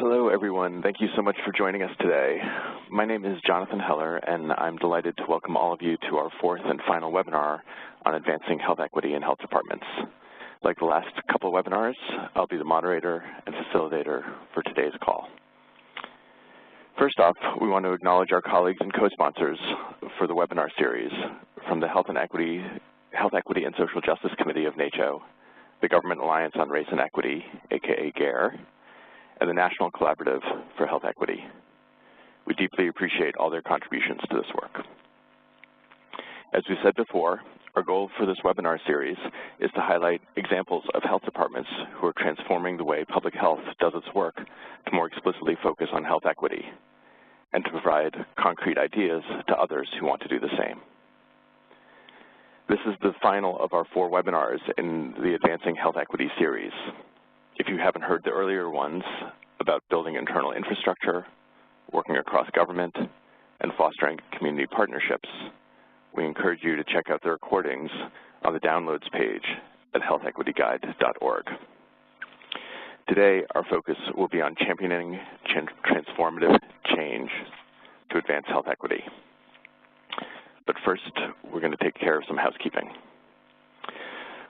Hello, everyone. Thank you so much for joining us today. My name is Jonathan Heller, and I'm delighted to welcome all of you to our fourth and final webinar on advancing health equity in health departments. Like the last couple of webinars, I'll be the moderator and facilitator for today's call. First off, we want to acknowledge our colleagues and co-sponsors for the webinar series from the Health Equity and Social Justice Committee of NACCHO, the Government Alliance on Race and Equity, aka GARE, and the National Collaborative for Health Equity. We deeply appreciate all their contributions to this work. As we said before, our goal for this webinar series is to highlight examples of health departments who are transforming the way public health does its work to more explicitly focus on health equity, and to provide concrete ideas to others who want to do the same. This is the final of our 4 webinars in the Advancing Health Equity series. If you haven't heard the earlier ones about building internal infrastructure, working across government, and fostering community partnerships, we encourage you to check out the recordings on the downloads page at healthequityguide.org. Today, our focus will be on championing transformative change to advance health equity. But first, we're going to take care of some housekeeping.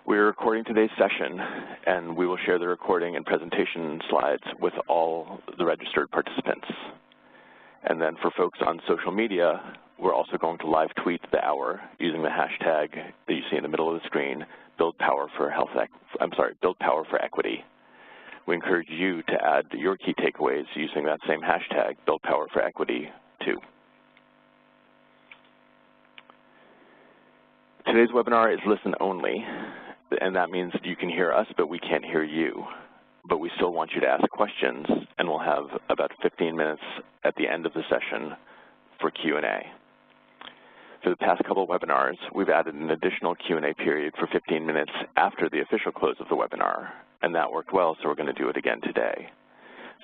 We're recording today's session, and we will share the recording and presentation slides with all the registered participants. And then for folks on social media, we're also going to live tweet the hour using the hashtag that you see in the middle of the screen, Build Power for Equity. We encourage you to add your key takeaways using that same hashtag, Build Power for Equity, too. Today's webinar is listen only, and that means you can hear us, but we can't hear you. But we still want you to ask questions, and we'll have about 15 minutes at the end of the session for Q&A. For the past couple of webinars, we've added an additional Q&A period for 15 minutes after the official close of the webinar, and that worked well, so we're going to do it again today.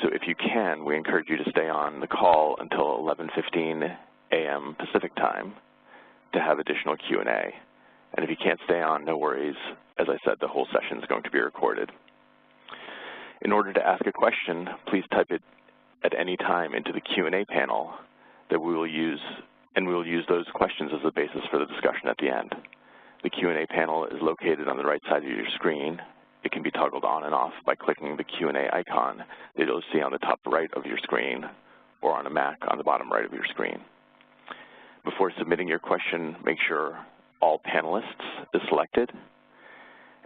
So if you can, we encourage you to stay on the call until 11:15 a.m. Pacific time to have additional Q&A. And if you can't stay on, no worries. As I said, the whole session is going to be recorded. In order to ask a question, please type it at any time into the Q&A panel that we will use, and we will use those questions as the basis for the discussion at the end. The Q&A panel is located on the right side of your screen. It can be toggled on and off by clicking the Q&A icon that you'll see on the top right of your screen or on a Mac on the bottom right of your screen. Before submitting your question, make sure all panelists is selected,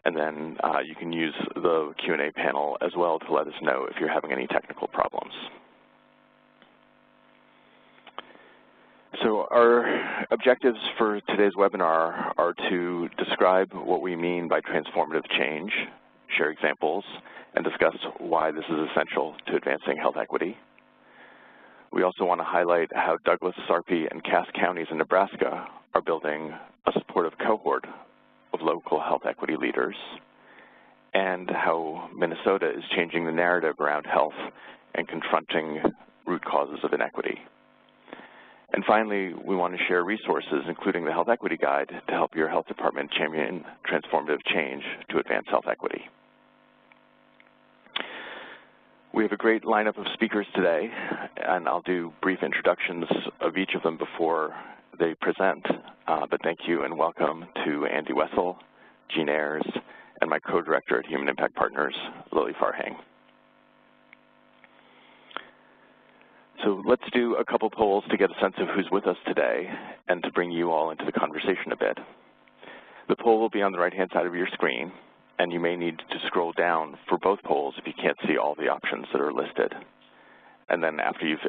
and then you can use the Q&A panel as well to let us know if you're having any technical problems. So our objectives for today's webinar are to describe what we mean by transformative change, share examples, and discuss why this is essential to advancing health equity. We also want to highlight how Douglas, Sarpy, and Cass counties in Nebraska are building a supportive cohort of local health equity leaders, and how Minnesota is changing the narrative around health and confronting root causes of inequity. And finally, we want to share resources, including the Health Equity Guide, to help your health department champion transformative change to advance health equity. We have a great lineup of speakers today, and I'll do brief introductions of each of them before they present. But thank you and welcome to Andy Wessel, Jean Ayers, and my co-director at Human Impact Partners, Lily Farhang. So let's do a couple polls to get a sense of who's with us today and to bring you all into the conversation a bit. The poll will be on the right-hand side of your screen, and you may need to scroll down for both polls if you can't see all the options that are listed. And then after you've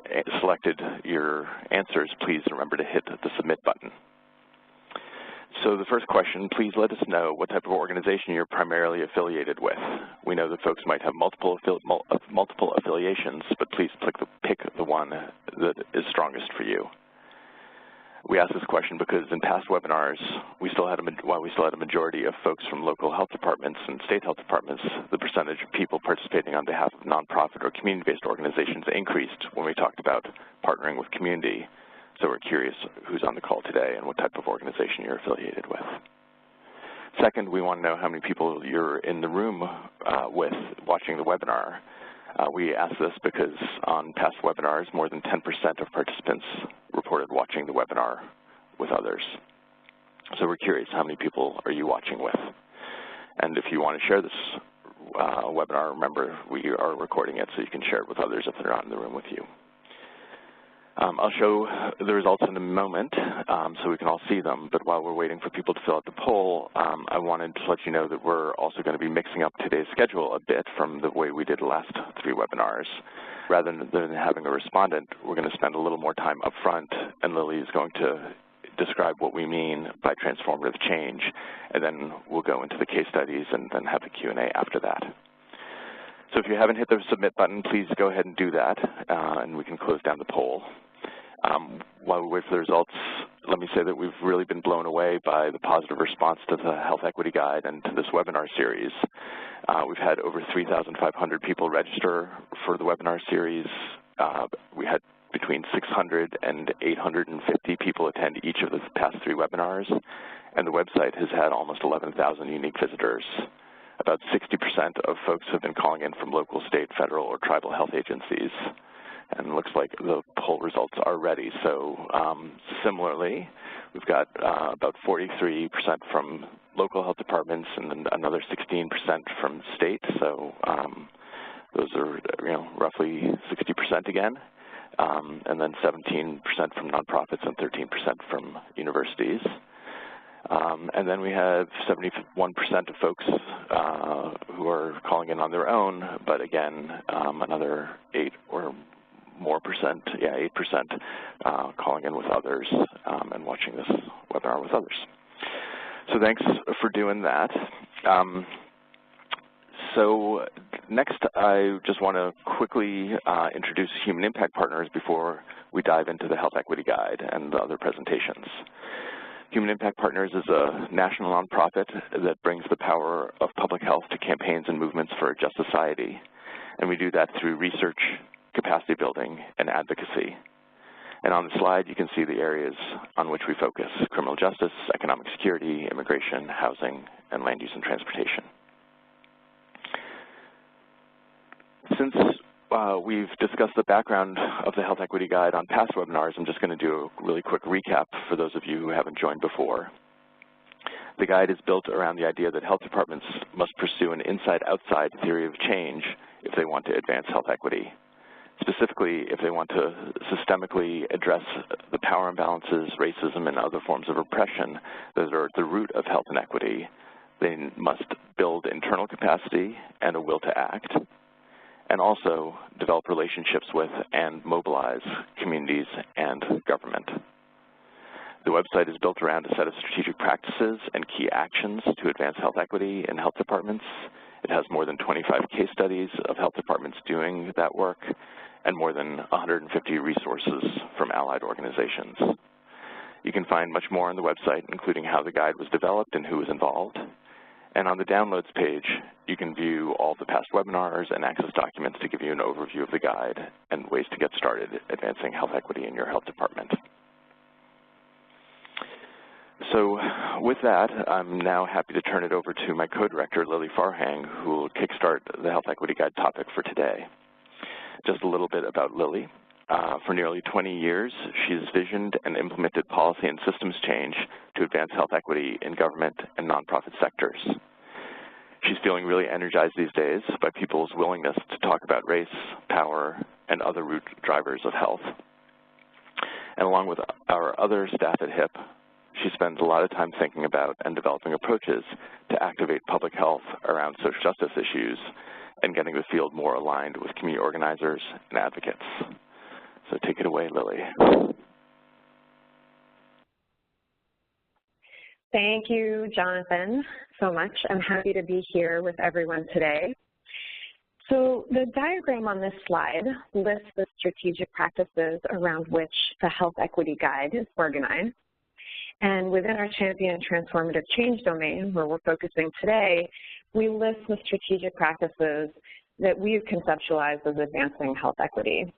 selected your answers, please remember to hit the submit button. So the first question, please let us know what type of organization you're primarily affiliated with. We know that folks might have multiple affiliations, but please pick the one that is strongest for you. We ask this question because in past webinars, while we still had a majority of folks from local health departments and state health departments, the percentage of people participating on behalf of nonprofit or community-based organizations increased when we talked about partnering with community. So we're curious who's on the call today and what type of organization you're affiliated with. Second, we want to know how many people you're in the room with watching the webinar. We asked this because on past webinars, more than 10% of participants reported watching the webinar with others. So we're curious, how many people are you watching with? And if you want to share this webinar, remember we are recording it so you can share it with others if they're not in the room with you. I'll show the results in a moment so we can all see them, but while we're waiting for people to fill out the poll, I wanted to let you know that we're also going to be mixing up today's schedule a bit from the way we did the last 3 webinars. Rather than having a respondent, we're going to spend a little more time up front, and Lily is going to describe what we mean by transformative change, and then we'll go into the case studies and then have the Q&A after that. So if you haven't hit the submit button, please go ahead and do that, and we can close down the poll. While we wait for the results, let me say that we've really been blown away by the positive response to the Health Equity Guide and to this webinar series. We've had over 3,500 people register for the webinar series. We had between 600 and 850 people attend each of the past 3 webinars, and the website has had almost 11,000 unique visitors. About 60% of folks have been calling in from local, state, federal, or tribal health agencies. And it looks like the poll results are ready. So similarly, we've got about 43% from local health departments and then another 16% from state. So those are roughly 60% again. And then 17% from nonprofits and 13% from universities. And then we have 71% of folks who are calling in on their own, but again, another 8 or more percent, 8% calling in with others and watching this webinar with others. So thanks for doing that. So next, I just want to quickly introduce Human Impact Partners before we dive into the Health Equity Guide and the other presentations. Human Impact Partners is a national nonprofit that brings the power of public health to campaigns and movements for a just society. And we do that through research, capacity building, and advocacy. And on the slide, you can see the areas on which we focus: criminal justice, economic security, immigration, housing, and land use and transportation. Since we've discussed the background of the Health Equity Guide on past webinars, I'm just going to do a really quick recap for those of you who haven't joined before. The guide is built around the idea that health departments must pursue an inside-outside theory of change if they want to advance health equity. Specifically, if they want to systemically address the power imbalances, racism, and other forms of oppression that are at the root of health inequity, they must build internal capacity and a will to act, and also develop relationships with and mobilize communities and government. The website is built around a set of strategic practices and key actions to advance health equity in health departments. It has more than 25 case studies of health departments doing that work and more than 150 resources from allied organizations. You can find much more on the website, including how the guide was developed and who was involved. And on the downloads page, you can view all the past webinars and access documents to give you an overview of the guide and ways to get started advancing health equity in your health department. So with that, I'm now happy to turn it over to my co-director, Lily Farhang, who will kickstart the Health Equity Guide topic for today. Just a little bit about Lily. For nearly 20 years, she's visioned and implemented policy and systems change to advance health equity in government and nonprofit sectors. She's feeling really energized these days by people's willingness to talk about race, power, and other root drivers of health. And along with our other staff at HIP, she spends a lot of time thinking about and developing approaches to activate public health around social justice issues and getting the field more aligned with community organizers and advocates. So take it away, Lily. Thank you, Jonathan, so much. I'm happy to be here with everyone today. So the diagram on this slide lists the strategic practices around which the Health Equity Guide is organized. And within our Champion Transformative Change domain, where we're focusing today, we list the strategic practices that we've conceptualized as advancing health equity.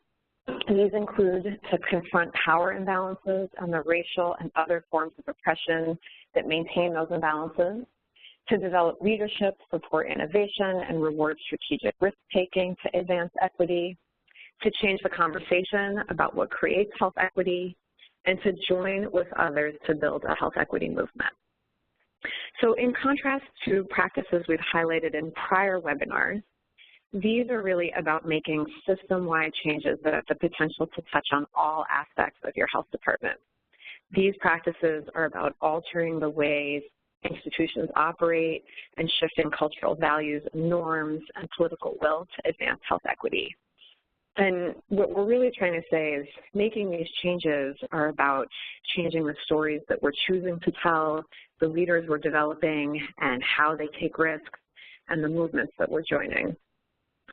And these include to confront power imbalances and the racial and other forms of oppression that maintain those imbalances, to develop leadership, support innovation, and reward strategic risk-taking to advance equity, to change the conversation about what creates health equity, and to join with others to build a health equity movement. So in contrast to practices we've highlighted in prior webinars, these are really about making system-wide changes that have the potential to touch on all aspects of your health department. These practices are about altering the ways institutions operate and shifting cultural values, norms, and political will to advance health equity. And what we're really trying to say is making these changes are about changing the stories that we're choosing to tell, the leaders we're developing, and how they take risks, and the movements that we're joining.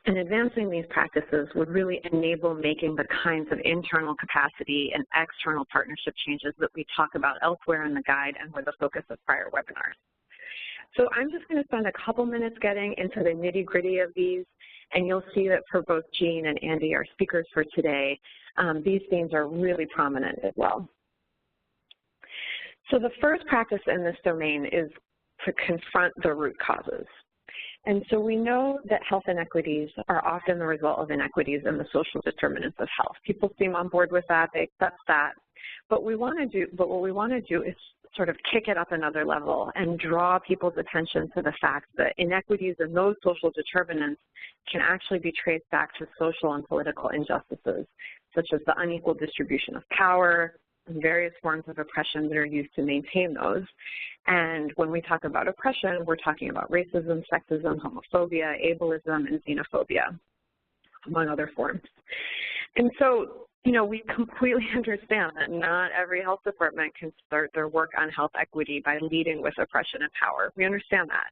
And advancing these practices would really enable making the kinds of internal capacity and external partnership changes that we talk about elsewhere in the guide and were the focus of prior webinars. So I'm just going to spend a couple minutes getting into the nitty-gritty of these, and you'll see that for both Jean and Andy, our speakers for today, these themes are really prominent as well. So the first practice in this domain is to confront the root causes. And so we know that health inequities are often the result of inequities in the social determinants of health. People seem on board with that, they accept that. But what we want to do is sort of kick it up another level and draw people's attention to the fact that inequities in those social determinants can actually be traced back to social and political injustices, such as the unequal distribution of power, and various forms of oppression that are used to maintain those. And when we talk about oppression, we're talking about racism, sexism, homophobia, ableism, and xenophobia, among other forms. And so, you know, we completely understand that not every health department can start their work on health equity by leading with oppression and power. We understand that.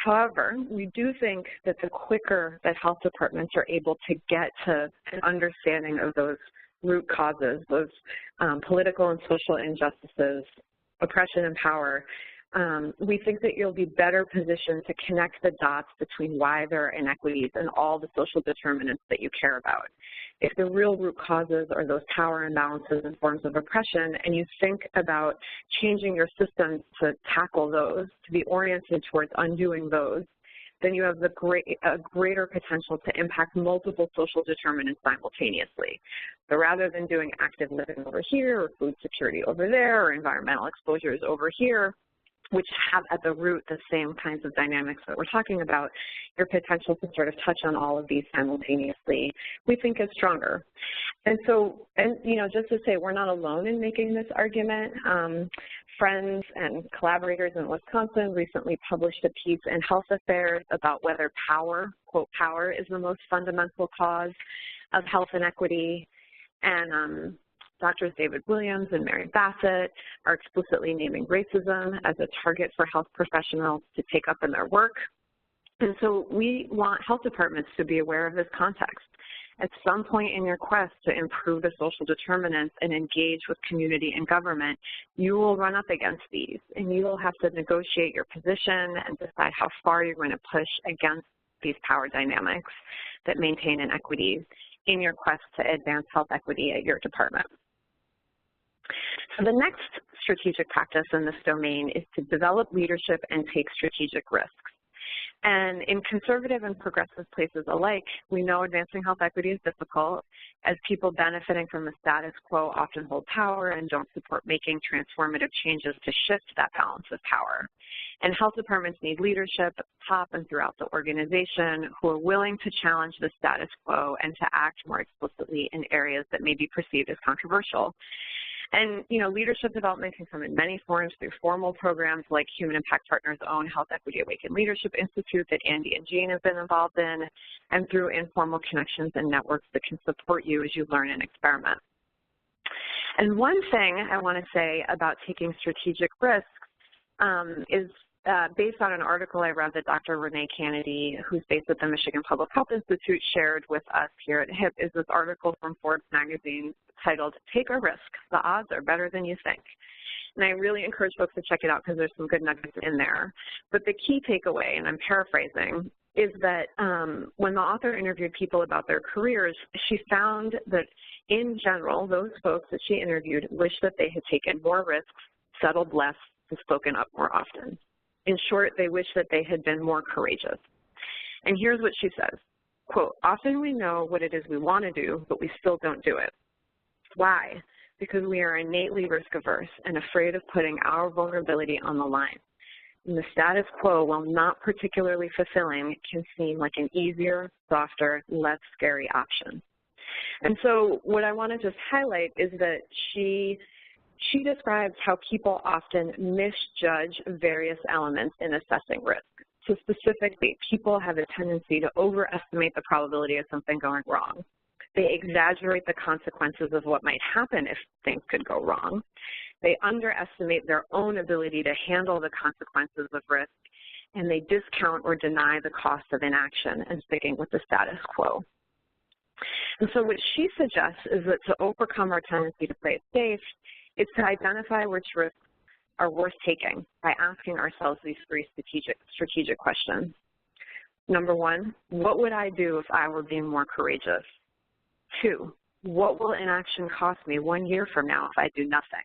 However, we do think that the quicker that health departments are able to get to an understanding of those root causes, those political and social injustices, oppression and power, we think that you'll be better positioned to connect the dots between why there are inequities and all the social determinants that you care about. If the real root causes are those power imbalances and forms of oppression, and you think about changing your systems to tackle those, to be oriented towards undoing those, then you have a greater potential to impact multiple social determinants simultaneously. So rather than doing active living over here, or food security over there, or environmental exposures over here, which have at the root the same kinds of dynamics that we're talking about, your potential to sort of touch on all of these simultaneously, we think is stronger. And so, you know, just to say, we're not alone in making this argument. Friends and collaborators in Wisconsin recently published a piece in Health Affairs about whether power, quote, power is the most fundamental cause of health inequity. And Drs. David Williams and Mary Bassett are explicitly naming racism as a target for health professionals to take up in their work. And so we want health departments to be aware of this context. At some point in your quest to improve the social determinants and engage with community and government, you will run up against these, and you will have to negotiate your position and decide how far you're going to push against these power dynamics that maintain inequities in your quest to advance health equity at your department. So the next strategic practice in this domain is to develop leadership and take strategic risks. And in conservative and progressive places alike, we know advancing health equity is difficult, as people benefiting from the status quo often hold power and don't support making transformative changes to shift that balance of power. And health departments need leadership at the top and throughout the organization who are willing to challenge the status quo and to act more explicitly in areas that may be perceived as controversial. And, you know, leadership development can come in many forms through formal programs like Human Impact Partners' own Health Equity Awakened Leadership Institute that Andy and Jean have been involved in, and through informal connections and networks that can support you as you learn and experiment. And one thing I want to say about taking strategic risks is based on an article I read that Dr. Renee Kennedy, who's based at the Michigan Public Health Institute, shared with us here at HIP, is this article from Forbes magazine titled, "Take a Risk, the Odds Are Better Than You Think." And I really encourage folks to check it out because there's some good nuggets in there. But the key takeaway, and I'm paraphrasing, is that when the author interviewed people about their careers, she found that in general, those folks that she interviewed wished that they had taken more risks, settled less, and spoken up more often. In short, they wish that they had been more courageous. And here's what she says, quote, "Often we know what it is we want to do, but we still don't do it. Why? Because we are innately risk-averse and afraid of putting our vulnerability on the line. And the status quo, while not particularly fulfilling, can seem like an easier, softer, less scary option." And so what I want to just highlight is that she describes how people often misjudge various elements in assessing risk. So specifically, people have a tendency to overestimate the probability of something going wrong. They exaggerate the consequences of what might happen if things could go wrong. They underestimate their own ability to handle the consequences of risk, and they discount or deny the cost of inaction and sticking with the status quo. And so what she suggests is that to overcome our tendency to play it safe, is to identify which risks are worth taking by asking ourselves these three strategic questions. Number one, what would I do if I were being more courageous? 2, what will inaction cost me 1 year from now if I do nothing?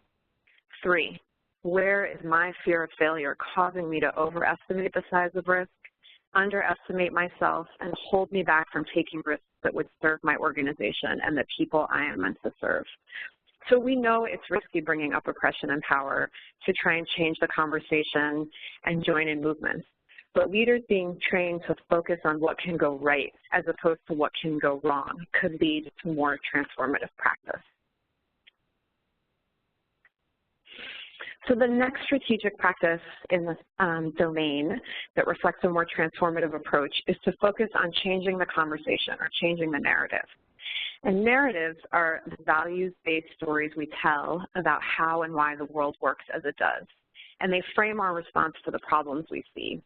3, where is my fear of failure causing me to overestimate the size of risk, underestimate myself, and hold me back from taking risks that would serve my organization and the people I am meant to serve? So we know it's risky bringing up oppression and power to try and change the conversation and join in movements. But leaders being trained to focus on what can go right as opposed to what can go wrong could lead to more transformative practice. So the next strategic practice in this domain that reflects a more transformative approach is to focus on changing the conversation or changing the narrative. And narratives are the values-based stories we tell about how and why the world works as it does. And they frame our response to the problems we see.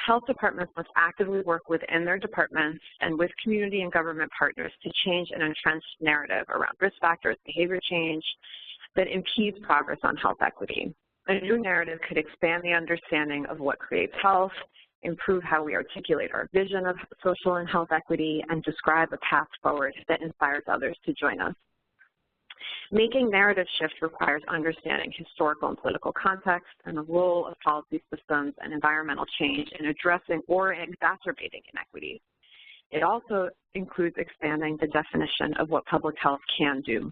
Health departments must actively work within their departments and with community and government partners to change an entrenched narrative around risk factors, behavior change that impedes progress on health equity. A new narrative could expand the understanding of what creates health, improve how we articulate our vision of social and health equity, and describe a path forward that inspires others to join us. Making narrative shifts requires understanding historical and political context and the role of policy systems and environmental change in addressing or exacerbating inequities. It also includes expanding the definition of what public health can do.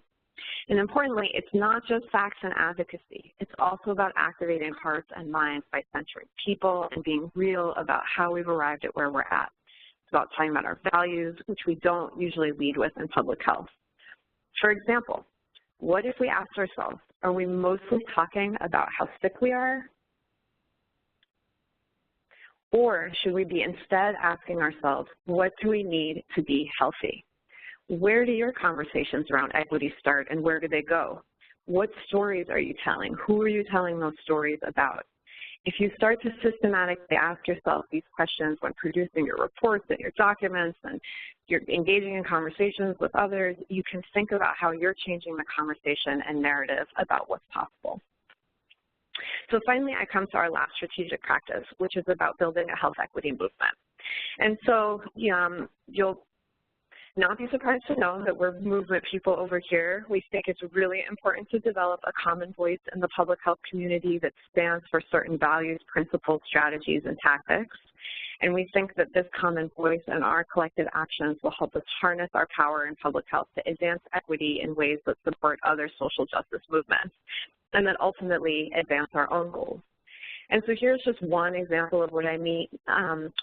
And importantly, it's not just facts and advocacy. It's also about activating hearts and minds by centering people and being real about how we've arrived at where we're at. It's about talking about our values, which we don't usually lead with in public health. For example, what if we asked ourselves, are we mostly talking about how sick we are? Or should we be instead asking ourselves, what do we need to be healthy? Where do your conversations around equity start and where do they go? What stories are you telling? Who are you telling those stories about? If you start to systematically ask yourself these questions when producing your reports and your documents and you're engaging in conversations with others, you can think about how you're changing the conversation and narrative about what's possible. So finally, I come to our last strategic practice, which is about building a health equity movement. And so you'll not be surprised to know that we're movement people over here. We think it's really important to develop a common voice in the public health community that stands for certain values, principles, strategies, and tactics. And we think that this common voice and our collective actions will help us harness our power in public health to advance equity in ways that support other social justice movements, and that ultimately advance our own goals. And so here's just one example of what I mean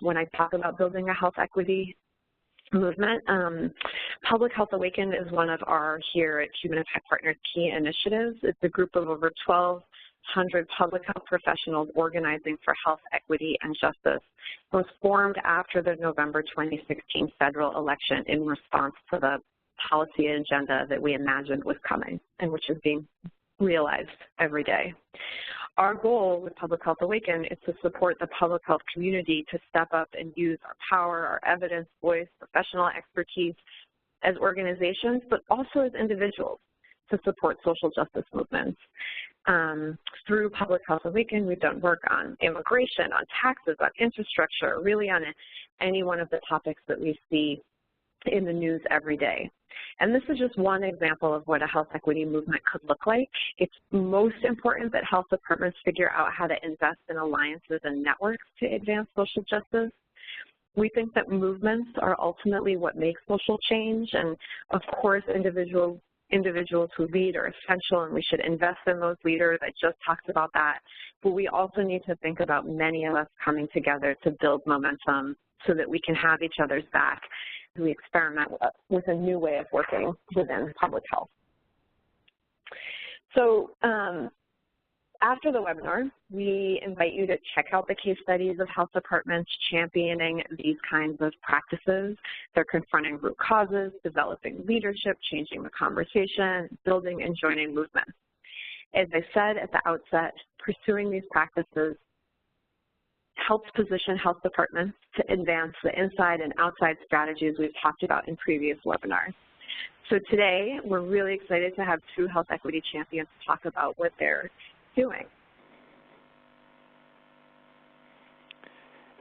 when I talk about building a health equity movement. Public Health Awakened is one of our, here at Human Impact Partners, key initiatives. It's a group of over 1,200 public health professionals organizing for health equity and justice. It was formed after the November 2016 federal election in response to the policy agenda that we imagined was coming and which is being realized every day. Our goal with Public Health Awaken is to support the public health community to step up and use our power, our evidence, voice, professional expertise as organizations, but also as individuals to support social justice movements. Through Public Health Awaken, we've done work on immigration, on taxes, on infrastructure, really on any one of the topics that we see in the news every day. And this is just one example of what a health equity movement could look like. It's most important that health departments figure out how to invest in alliances and networks to advance social justice. We think that movements are ultimately what make social change, and of course individuals who lead are essential, and we should invest in those leaders. I just talked about that. But we also need to think about many of us coming together to build momentum so that we can have each other's back as we experiment with a new way of working within public health. So after the webinar, we invite you to check out the case studies of health departments championing these kinds of practices. They're confronting root causes, developing leadership, changing the conversation, building and joining movements. As I said at the outset, pursuing these practices helps position health departments to advance the inside and outside strategies we've talked about in previous webinars. So today, we're really excited to have two health equity champions talk about what they're doing.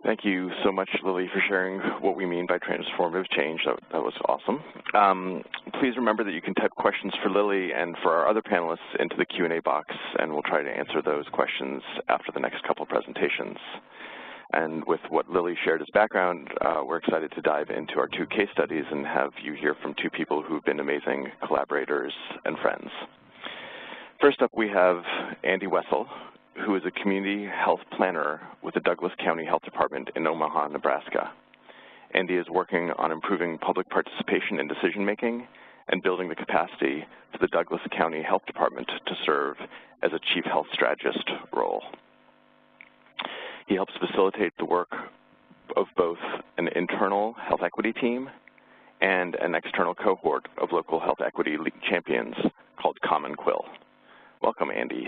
Thank you so much, Lily, for sharing what we mean by transformative change. That was awesome. Please remember that you can type questions for Lily and for our other panelists into the Q&A box, and we'll try to answer those questions after the next couple presentations. And with what Lily shared as background, we're excited to dive into our two case studies and have you hear from two people who've been amazing collaborators and friends. First up, we have Andy Wessel, who is a community health planner with the Douglas County Health Department in Omaha, Nebraska. Andy is working on improving public participation in decision-making and building the capacity for the Douglas County Health Department to serve as a chief health strategist role. He helps facilitate the work of both an internal health equity team and an external cohort of local health equity champions called Common Quill. Welcome, Andy.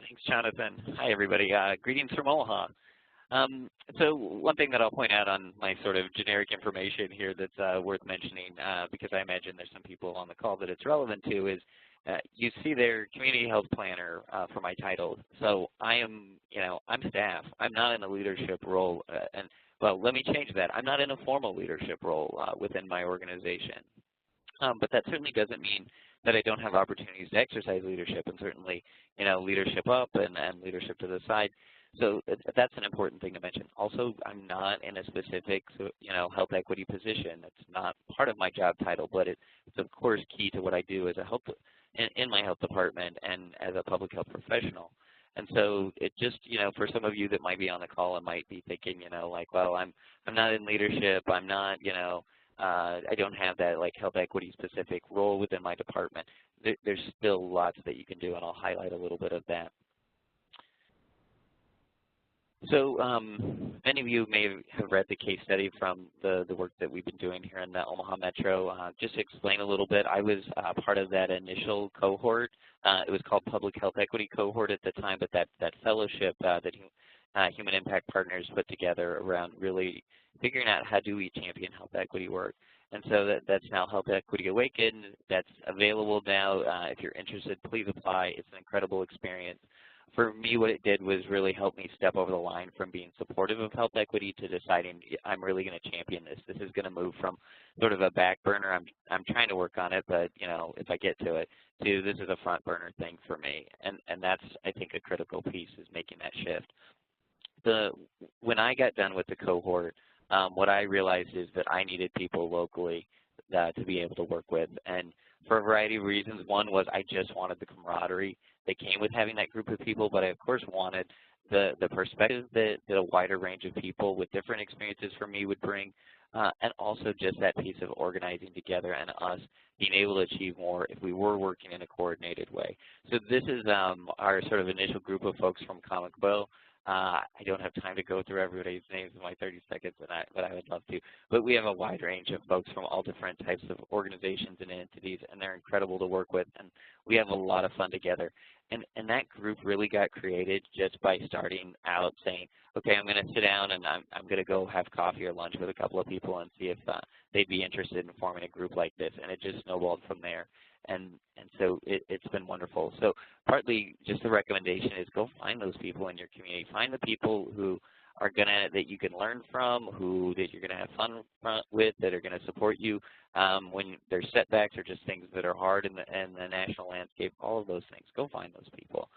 Thanks, Jonathan. Hi, everybody. Greetings from Omaha. So one thing that I'll point out on my sort of generic information here that's worth mentioning, because I imagine there's some people on the call that it's relevant to, is you see their community health planner for my title. So I am, I'm staff. I'm not in a leadership role. And well, let me change that. I'm not in a formal leadership role within my organization. But that certainly doesn't mean that I don't have opportunities to exercise leadership, and certainly, leadership up and leadership to the side. So that's an important thing to mention. Also, I'm not in a specific, health equity position. It's not part of my job title, but it's of course key to what I do as a health in my health department and as a public health professional. And so it just, for some of you that might be on the call and might be thinking, like, well, I'm not in leadership. I'm not, I don't have that health equity specific role within my department. There's still lots that you can do, and I'll highlight a little bit of that. So many of you may have read the case study from the work that we've been doing here in the Omaha Metro. Just to explain a little bit, I was part of that initial cohort. It was called Public Health Equity Cohort at the time, but that fellowship that Human Impact Partners put together around really figuring out how do we champion health equity work. And so that's now Health Equity Awakened. That's available now. If you're interested, please apply. It's an incredible experience. For me, what it did was really help me step over the line from being supportive of health equity to deciding I'm really going to champion this. This is going to move from sort of a back burner, I'm trying to work on it, but if I get to it, to this is a front burner thing for me. And that's, I think, a critical piece is making that shift. When I got done with the cohort, what I realized is that I needed people locally to be able to work with. And for a variety of reasons, one was I just wanted the camaraderie that came with having that group of people, but I, of course, wanted the perspective that a wider range of people with different experiences from me would bring, and also just that piece of organizing together and us being able to achieve more if we were working in a coordinated way. So this is our sort of initial group of folks from Common Quill. I don't have time to go through everybody's names in my 30 seconds, but I would love to. But we have a wide range of folks from all different types of organizations and entities, and they're incredible to work with, and we have a lot of fun together. And that group really got created just by starting out saying, okay, I'm going to sit down and I'm going to go have coffee or lunch with a couple of people and see if they'd be interested in forming a group like this, and it just snowballed from there. And so it's been wonderful. So partly just the recommendation is go find those people in your community. Find the people who that you can learn from, that you're gonna have fun with, that are gonna support you when there's setbacks or just things that are hard in the national landscape. All of those things, go find those people.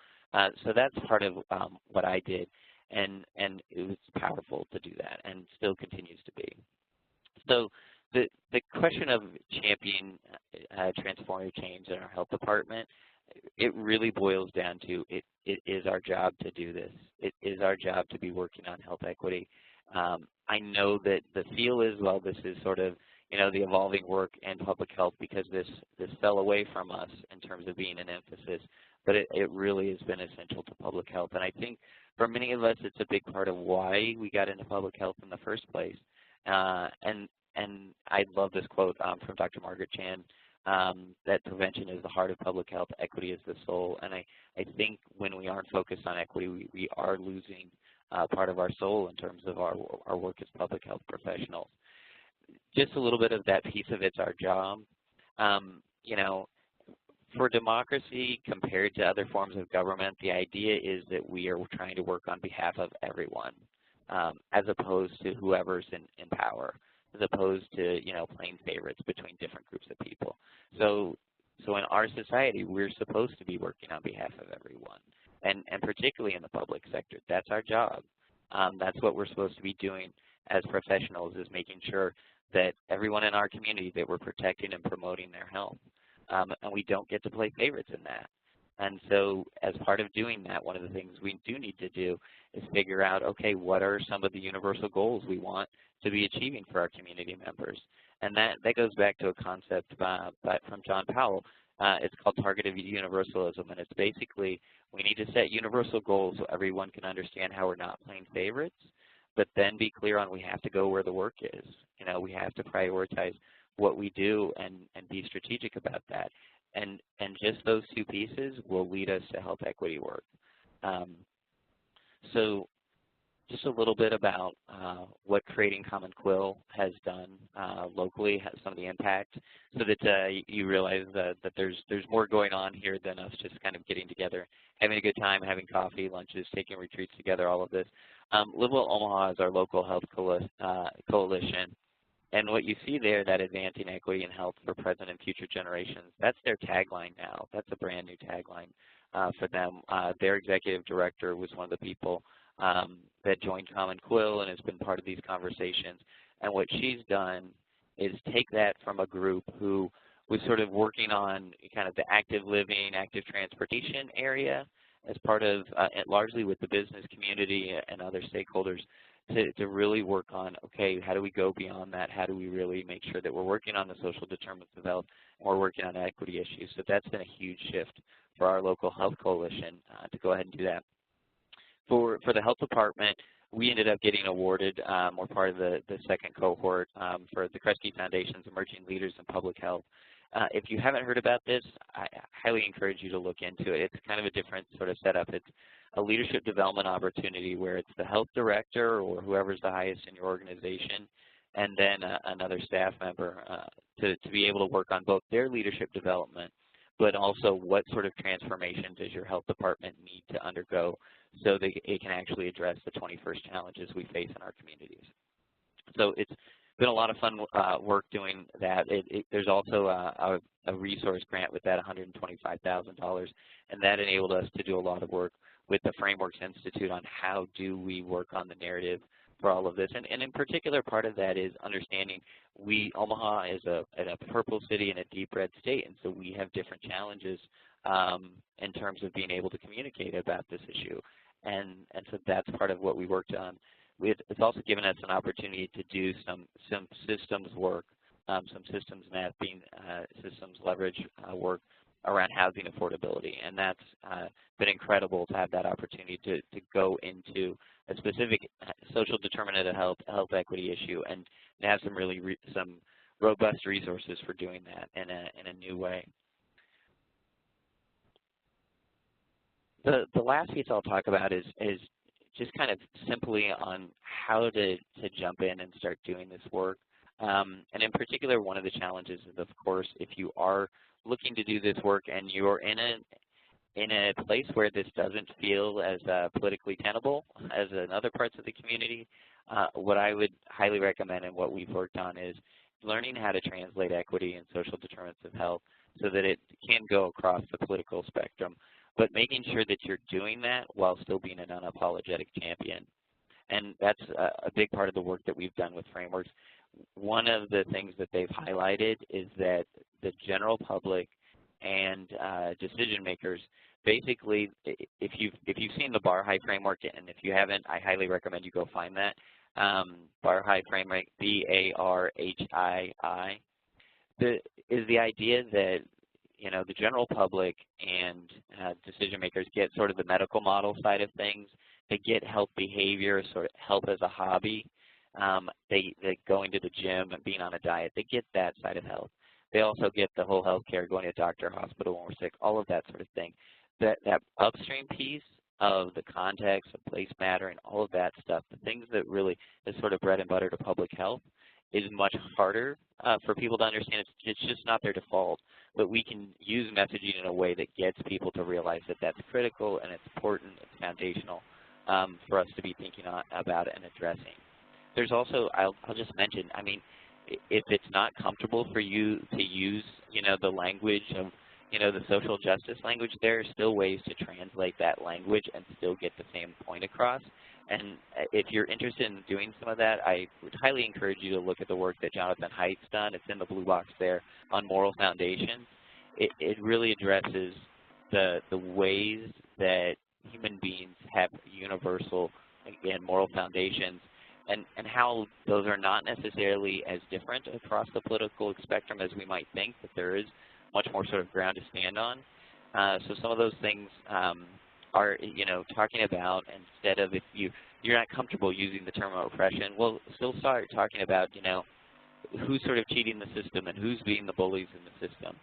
So that's part of what I did, and it was powerful to do that, and still continues to be. So the question of championing transformative change in our health department, it really boils down to it is our job to do this. It is our job to be working on health equity. I know that the feel is, well, this is sort of, the evolving work in public health because this fell away from us in terms of being an emphasis, but it really has been essential to public health. And I think for many of us, it's a big part of why we got into public health in the first place. And I love this quote from Dr. Margaret Chan, that prevention is the heart of public health, equity is the soul. And I think when we aren't focused on equity, we are losing part of our soul in terms of our work as public health professionals. Just a little bit of that piece of it's our job. For democracy compared to other forms of government, the idea is that we are trying to work on behalf of everyone, as opposed to whoever's in power, as opposed to, playing favorites between different groups of people. So in our society, we're supposed to be working on behalf of everyone, and particularly in the public sector. That's our job. That's what we're supposed to be doing as professionals, is making sure that everyone in our community, that we're protecting and promoting their health. And we don't get to play favorites in that. And so as part of doing that, one of the things we do need to do is figure out, okay, what are some of the universal goals we want to be achieving for our community members? And that goes back to a concept from John Powell. It's called targeted universalism, and it's basically we need to set universal goals so everyone can understand how we're not playing favorites, but then be clear on we have to go where the work is. We have to prioritize what we do and be strategic about that. And just those two pieces will lead us to health equity work. So just a little bit about what creating Common Quill has done locally, some of the impact, so that you realize that there's more going on here than us just kind of getting together, having a good time, having coffee, lunches, taking retreats together, all of this. Livable Omaha is our local health coalition. And what you see there, that advancing equity and health for present and future generations, that's their tagline now. That's a brand new tagline for them. Their executive director was one of the people that joined Common Quill and has been part of these conversations. And what she's done is take that from a group who was sort of working on kind of the active living, active transportation area as part of, largely with the business community and other stakeholders, to really work on, okay, how do we go beyond that? How do we really make sure that we're working on the social determinants of health and we're working on equity issues? So that's been a huge shift for our local health coalition to go ahead and do that. For the health department, we ended up getting awarded, we're part of the second cohort for the Kresge Foundation's Emerging Leaders in Public Health. If you haven't heard about this, I highly encourage you to look into it. It's kind of a different sort of setup. It's a leadership development opportunity where it's the health director or whoever's the highest in your organization, and then another staff member to be able to work on both their leadership development, but also what sort of transformation does your health department need to undergo so that it can actually address the 21st challenges we face in our communities. So it's been a lot of fun work doing that. There's also a resource grant with that, $125,000, and that enabled us to do a lot of work with the Frameworks Institute on how do we work on the narrative for all of this. And in particular, part of that is understanding Omaha is a purple city and a deep red state, and so we have different challenges in terms of being able to communicate about this issue. And so that's part of what we worked on. It's also given us an opportunity to do some systems work, some systems mapping, systems leverage work around housing affordability, and that's been incredible to have that opportunity to go into a specific social determinant of health equity issue and have some really some robust resources for doing that in a new way. The last piece I'll talk about is just kind of simply on how to jump in and start doing this work. And in particular, one of the challenges is, of course, if you are looking to do this work and you're in in a place where this doesn't feel as politically tenable as in other parts of the community, what I would highly recommend and what we've worked on is learning how to translate equity and social determinants of health so that it can go across the political spectrum, but making sure that you're doing that while still being an unapologetic champion. And that's a big part of the work that we've done with frameworks. One of the things that they've highlighted is that the general public and decision makers, basically, if you've seen the Bar-High framework, and if you haven't, I highly recommend you go find that. Bar-High framework, B-A-R-H-I-I, is the idea that the general public and decision makers get sort of the medical model side of things. They get health behavior, sort of health as a hobby. They going to the gym and being on a diet. They get that side of health. They also get the whole health care, going to a doctor, hospital when we're sick, all of that sort of thing. That upstream piece of the context, of place matter, and all of that stuff, the things that really is sort of bread and butter to public health, is much harder for people to understand. It's just not their default. But we can use messaging in a way that gets people to realize that that's critical and it's important, it's foundational for us to be thinking about and addressing. There's also, I'll just mention, I mean, if it's not comfortable for you to use, the language of, the social justice language, there are still ways to translate that language and still get the same point across. And if you're interested in doing some of that, I would highly encourage you to look at the work that Jonathan Haidt's done. It's in the blue box there on moral foundations. It really addresses the ways that human beings have universal, again, moral foundations, and how those are not necessarily as different across the political spectrum as we might think, that there is much more sort of ground to stand on. So some of those things are, talking about, instead of, if you're not comfortable using the term oppression, well, still start talking about, who's sort of cheating the system and who's being the bullies in the system,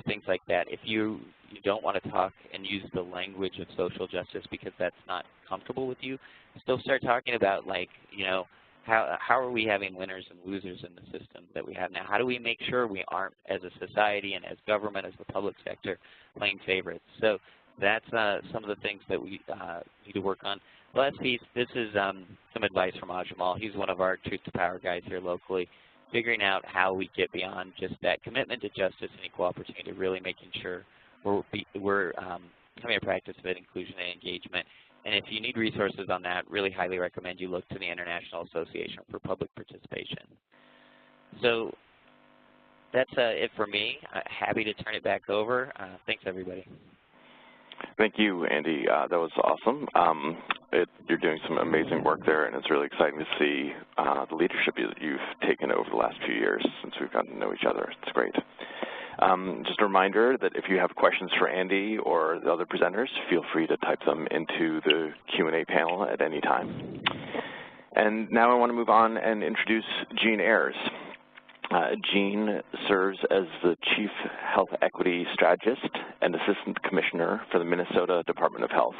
things like that. If you don't want to talk and use the language of social justice because that's not comfortable with you, still start talking about, like, how are we having winners and losers in the system that we have now? How do we make sure we aren't, as a society and as government, as the public sector, playing favorites? So that's some of the things that we need to work on. The last piece, this is some advice from Ajamal. He's one of our Truth to Power guys here locally, figuring out how we get beyond just that commitment to justice and equal opportunity, really making sure we're having a practice of inclusion and engagement. And if you need resources on that, really highly recommend you look to the International Association for Public Participation. So that's it for me. Happy to turn it back over. Thanks, everybody. Thank you, Andy. That was awesome. You're doing some amazing work there, and it's really exciting to see the leadership that you've taken over the last few years since we've gotten to know each other. It's great. Just a reminder that if you have questions for Andy or the other presenters, feel free to type them into the Q&A panel at any time. And now I want to move on and introduce Jean Ayers. Jean serves as the Chief Health Equity Strategist and Assistant Commissioner for the Minnesota Department of Health.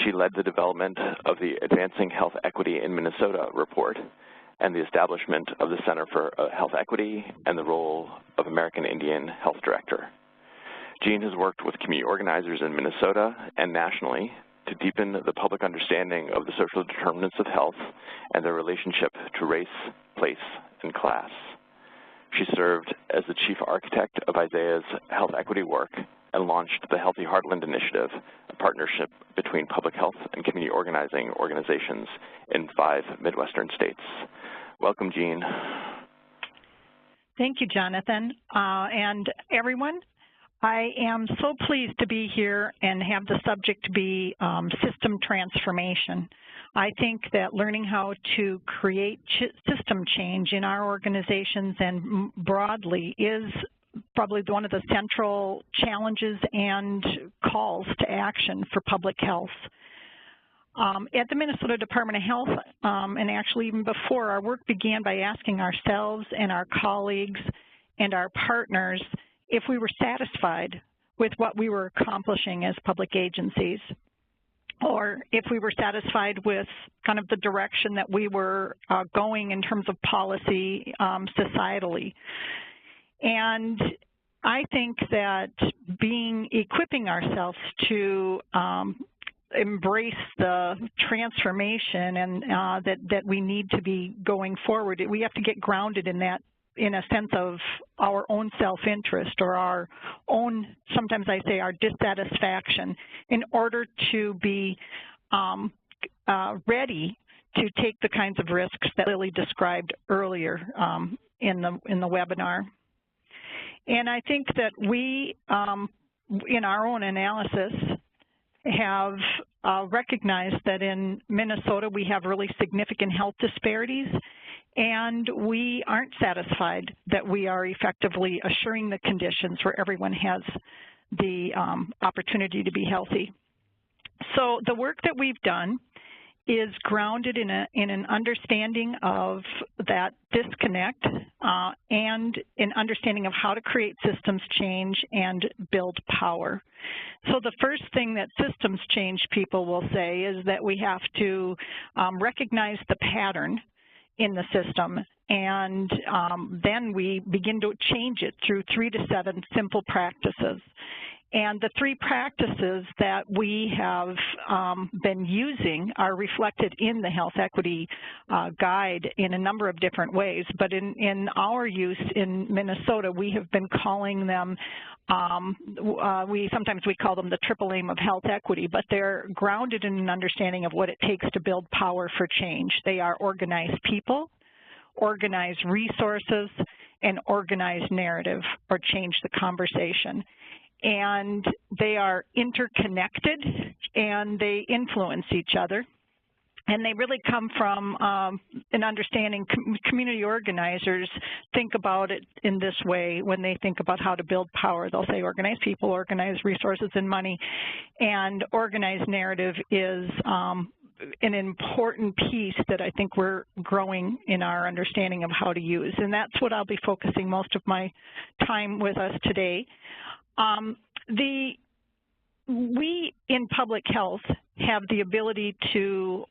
She led the development of the Advancing Health Equity in Minnesota report and the establishment of the Center for Health Equity and the role of American Indian Health Director. Jean has worked with community organizers in Minnesota and nationally to deepen the public understanding of the social determinants of health and their relationship to race, place, and class. She served as the chief architect of Isaiah's health equity work and launched the Healthy Heartland Initiative, a partnership between public health and community organizing organizations in 5 Midwestern states. Welcome, Jean. Thank you, Jonathan. And everyone, I am so pleased to be here and have the subject be system transformation. I think that learning how to create system change in our organizations and broadly is probably one of the central challenges and calls to action for public health. At the Minnesota Department of Health, and actually even before, our work began by asking ourselves and our colleagues and our partners if we were satisfied with what we were accomplishing as public agencies, or if we were satisfied with kind of the direction that we were going in terms of policy societally. And I think that equipping ourselves to embrace the transformation and that we need to be going forward, we have to get grounded in that, in a sense of our own self-interest or our own, sometimes I say our dissatisfaction, in order to be ready to take the kinds of risks that Lily described earlier in the webinar. And I think that we, in our own analysis, have recognized that in Minnesota we have really significant health disparities, and we aren't satisfied that we are effectively assuring the conditions where everyone has the opportunity to be healthy. So the work that we've done is grounded in an understanding of that disconnect and an understanding of how to create systems change and build power. So the first thing that systems change people will say is that we have to recognize the pattern in the system, and then we begin to change it through 3 to 7 simple practices. And the 3 practices that we have been using are reflected in the Health Equity Guide in a number of different ways. But in our use in Minnesota, we have been calling them, sometimes we call them the triple aim of health equity, but they're grounded in an understanding of what it takes to build power for change. They are organized people, organized resources, and organized narrative, or change the conversation. And they are interconnected, and they influence each other. And they really come from an understanding. Community organizers think about it in this way when they think about how to build power. They'll say organized people, organized resources, and money. And organized narrative is an important piece that I think we're growing in our understanding of how to use. And that's what I'll be focusing most of my time with us today. We in public health have the ability to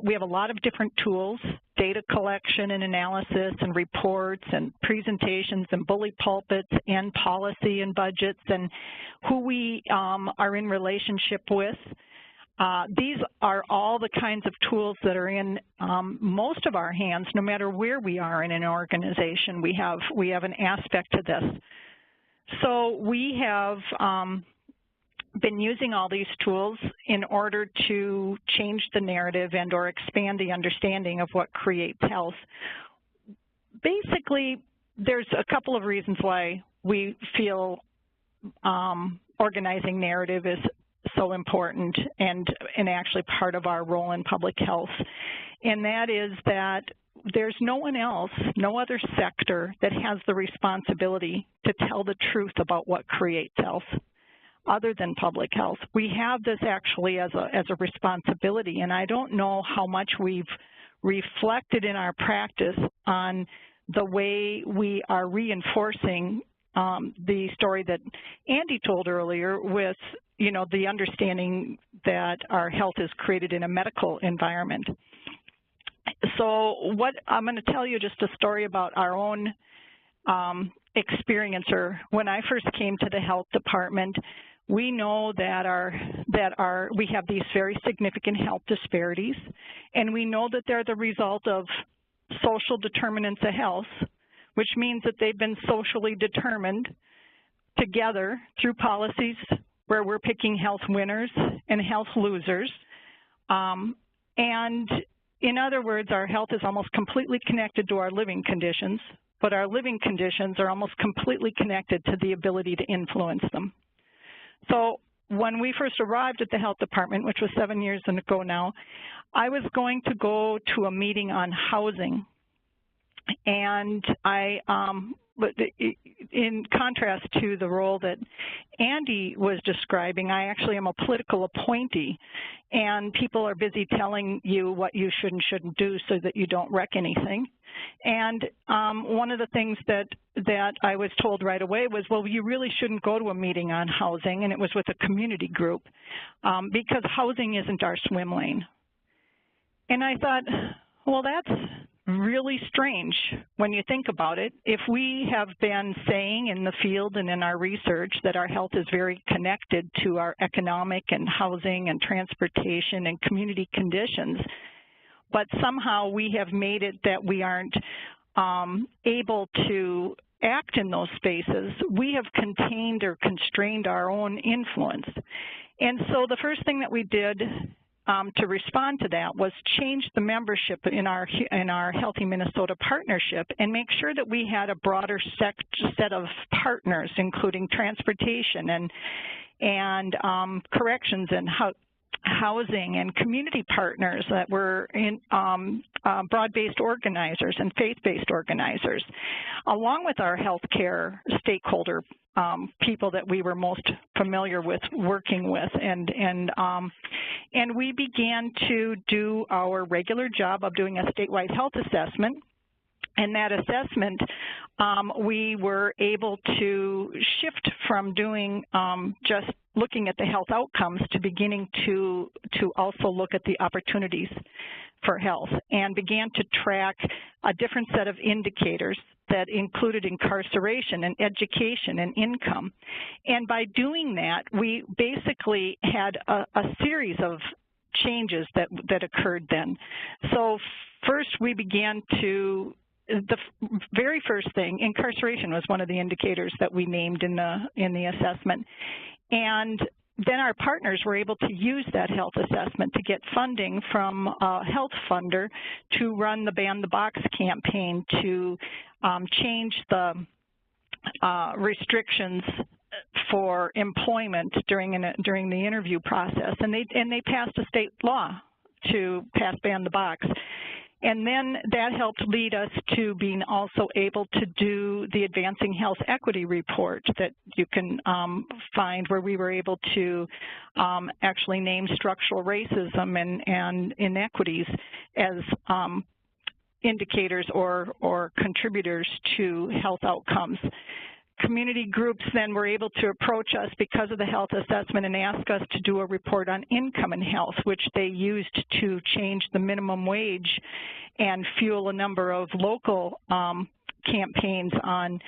we have a lot of different tools, data collection and analysis and reports and presentations and bully pulpits and policy and budgets and who we are in relationship with. These are all the kinds of tools that are in most of our hands, no matter where we are in an organization. We have an aspect to this. So we have been using all these tools in order to change the narrative and or expand the understanding of what creates health. Basically, there's a couple of reasons why we feel organizing narrative is so important and actually part of our role in public health. And that is that there's no one else, no other sector that has the responsibility to tell the truth about what creates health other than public health. We have this actually as a responsibility, and I don't know how much we've reflected in our practice on the way we are reinforcing the story that Andy told earlier with, you know, the understanding that our health is created in a medical environment. So what I'm going to tell you just a story about our own experience. Or when I first came to the health department, we know that we have these very significant health disparities, and we know that they're the result of social determinants of health, which means that they've been socially determined together through policies where we're picking health winners and health losers. And in other words, our health is almost completely connected to our living conditions, but our living conditions are almost completely connected to the ability to influence them. So when we first arrived at the health department, which was 7 years ago now, I was going to go to a meeting on housing. And but in contrast to the role that Andy was describing, I actually am a political appointee, and people are busy telling you what you should and shouldn't do so that you don't wreck anything. And one of the things that I was told right away was, well, you really shouldn't go to a meeting on housing, and it was with a community group, because housing isn't our swim lane. And I thought, well, really strange when you think about it. If we have been saying in the field and in our research that our health is very connected to our economic and housing and transportation and community conditions, but somehow we have made it that we aren't able to act in those spaces, we have contained or constrained our own influence. And so the first thing that we did to respond to that was change the membership in our Healthy Minnesota partnership and make sure that we had a broader set of partners, including transportation and corrections and housing and community partners that were in broad-based organizers and faith-based organizers, along with our healthcare stakeholder people that we were most familiar with working with, and we began to do our regular job of doing a statewide health assessment. And that assessment, we were able to shift from doing just looking at the health outcomes to beginning to also look at the opportunities for health, and began to track a different set of indicators that included incarceration and education and income. And by doing that, we basically had a series of changes that occurred then. So first we began to, the very first thing, incarceration was one of the indicators that we named in the assessment. And then our partners were able to use that health assessment to get funding from a health funder to run the Ban the Box campaign to change the restrictions for employment during the interview process, and they passed a state law to pass Ban the Box. And then that helped lead us to being also able to do the Advancing Health Equity report that you can find, where we were able to actually name structural racism and inequities as indicators or contributors to health outcomes. Community groups then were able to approach us because of the health assessment and ask us to do a report on income and health, which they used to change the minimum wage and fuel a number of local campaigns on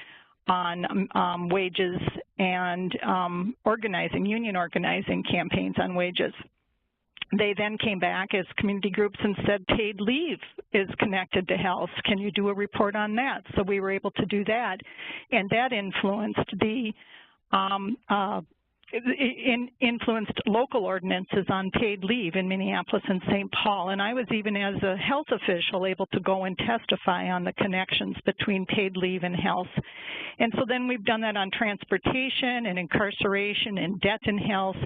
wages and union organizing campaigns on wages. They then came back as community groups and said paid leave is connected to health. Can you do a report on that? So we were able to do that, and that influenced the influenced local ordinances on paid leave in Minneapolis and St. Paul. And I was, even as a health official, able to go and testify on the connections between paid leave and health. And so then we've done that on transportation and incarceration and debt and health.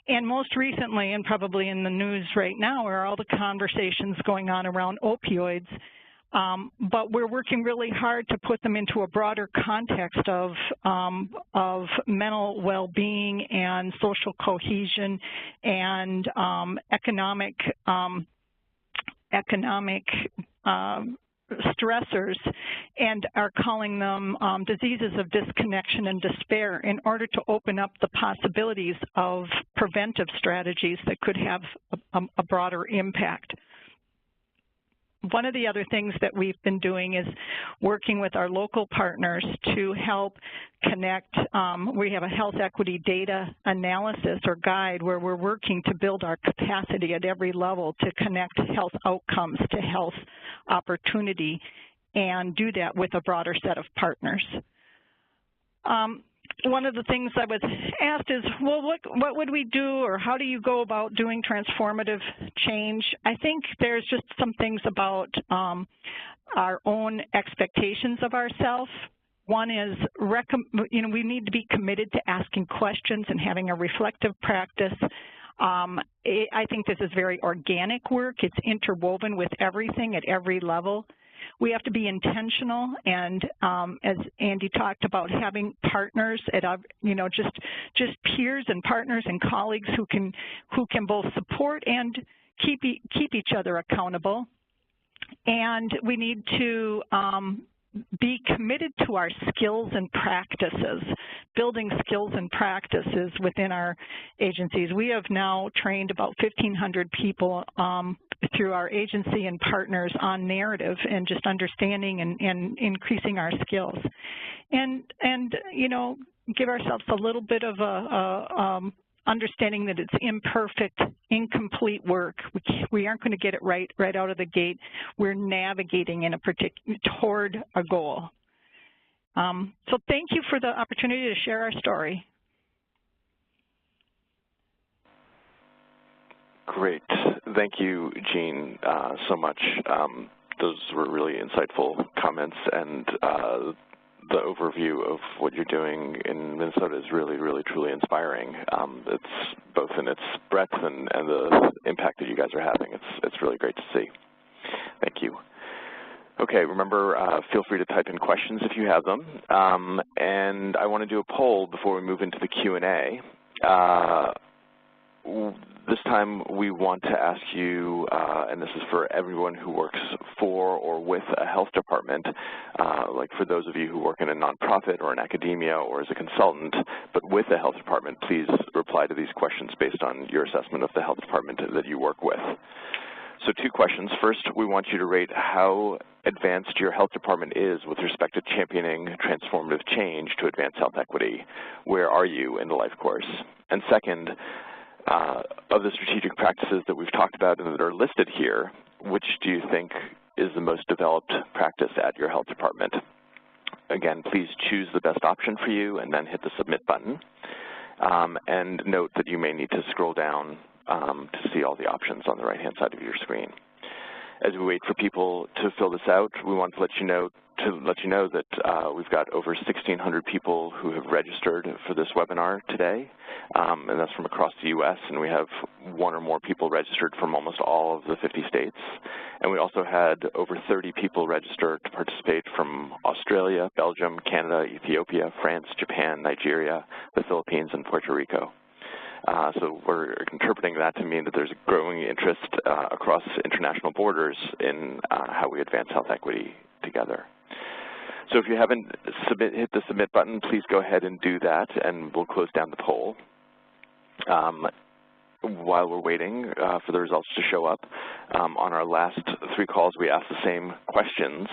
And most recently, and probably in the news right now, are all the conversations going on around opioids. But we're working really hard to put them into a broader context of mental well-being and social cohesion and economic stressors, and are calling them diseases of disconnection and despair, in order to open up the possibilities of preventive strategies that could have a broader impact. One of the other things that we've been doing is working with our local partners to help connect. We have a health equity data analysis or guide where we're working to build our capacity at every level to connect health outcomes to health opportunity, and do that with a broader set of partners. One of the things I was asked is, well, what would we do, or how do you go about doing transformative change? I think there's just some things about our own expectations of ourselves. One is, we need to be committed to asking questions and having a reflective practice. I think this is very organic work. It's interwoven with everything at every level. We have to be intentional, and as Andy talked about, having partners at, just peers and partners and colleagues who can both support and keep each other accountable. And we need to be committed to our skills and practices, building skills and practices within our agencies. We have now trained about 1,500 people through our agency and partners on narrative and just understanding and increasing our skills. And you know, give ourselves a little bit of a understanding that it's imperfect, incomplete work. We aren't going to get it right out of the gate. We're navigating in toward a goal. So thank you for the opportunity to share our story. Great. Thank you, Jean, so much. Those were really insightful comments, and the overview of what you're doing in Minnesota is really, really, truly inspiring. It's both in its breadth and the impact that you guys are having. It's really great to see. Thank you. Okay, remember, feel free to type in questions if you have them. And I want to do a poll before we move into the Q&A. This time we want to ask you, and this is for everyone who works for or with a health department, like for those of you who work in a nonprofit or in academia or as a consultant, but with a health department, please reply to these questions based on your assessment of the health department that you work with. So 2 questions. First, we want you to rate how advanced your health department is with respect to championing transformative change to advance health equity. Where are you in the life course? And second, of the strategic practices that we've talked about and that are listed here, which do you think is the most developed practice at your health department? Again, please choose the best option for you and then hit the submit button. And note that you may need to scroll down to see all the options on the right-hand side of your screen. As we wait for people to fill this out, we want to let you know that we've got over 1,600 people who have registered for this webinar today, and that's from across the U.S., and we have 1 or more people registered from almost all of the 50 states. And we also had over 30 people registered to participate from Australia, Belgium, Canada, Ethiopia, France, Japan, Nigeria, the Philippines, and Puerto Rico. So we're interpreting that to mean that there's a growing interest across international borders in how we advance health equity together. So if you haven't hit the submit button, please go ahead and do that, and we'll close down the poll. While we're waiting for the results to show up, on our last 3 calls, we asked the same questions.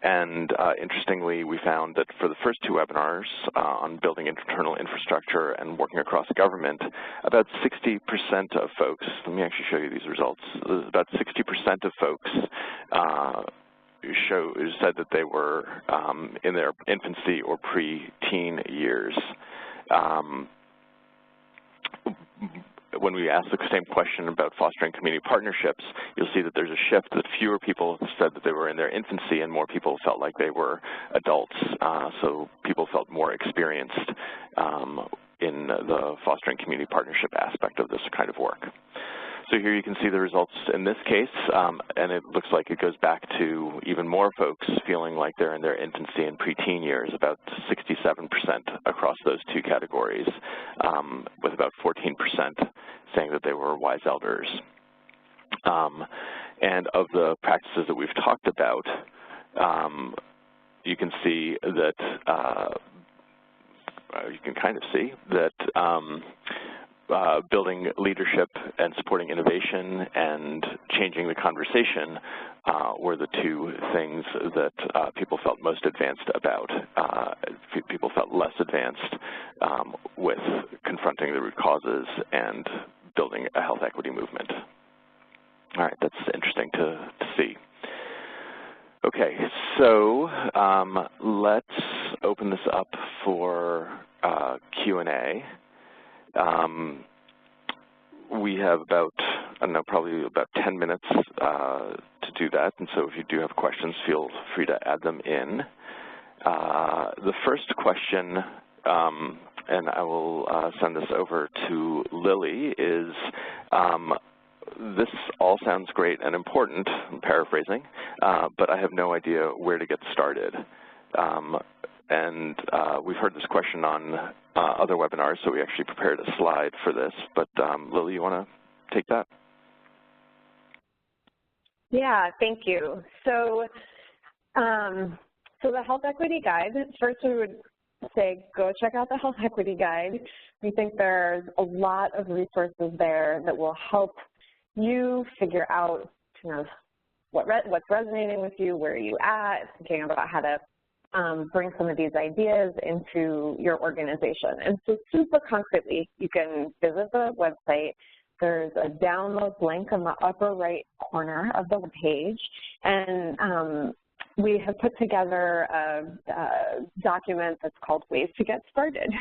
And interestingly, we found that for the first 2 webinars on building internal infrastructure and working across government, about 60% of folks, let me actually show you these results, about 60% of folks said that they were in their infancy or pre-teen years. When we ask the same question about fostering community partnerships, you'll see that there's a shift that fewer people said that they were in their infancy and more people felt like they were adults. So people felt more experienced in the fostering community partnership aspect of this kind of work. So here you can see the results in this case, and it looks like it goes back to even more folks feeling like they're in their infancy and preteen years, about 67% across those 2 categories, with about 14% saying that they were wise elders. And of the practices that we've talked about, you can see that, you can kind of see that building leadership and supporting innovation and changing the conversation were the 2 things that people felt most advanced about. People felt less advanced with confronting the root causes and building a health equity movement. All right, that's interesting to see. Okay, so let's open this up for Q&A. We have about, I don't know, probably about 10 minutes to do that, and so if you do have questions, feel free to add them in. The first question, and I will send this over to Lily, is this all sounds great and important, I'm paraphrasing, but I have no idea where to get started. And we've heard this question on other webinars, so we actually prepared a slide for this. But Lily, you want to take that? Yeah, thank you. So So the Health Equity Guide, first we would say go check out the Health Equity Guide. We think there's a lot of resources there that will help you figure out kind of what's resonating with you, where are you at, thinking about how to bring some of these ideas into your organization. And so super concretely, you can visit the website. There's a download link on the upper right corner of the page, and we have put together a document that's called Ways to Get Started.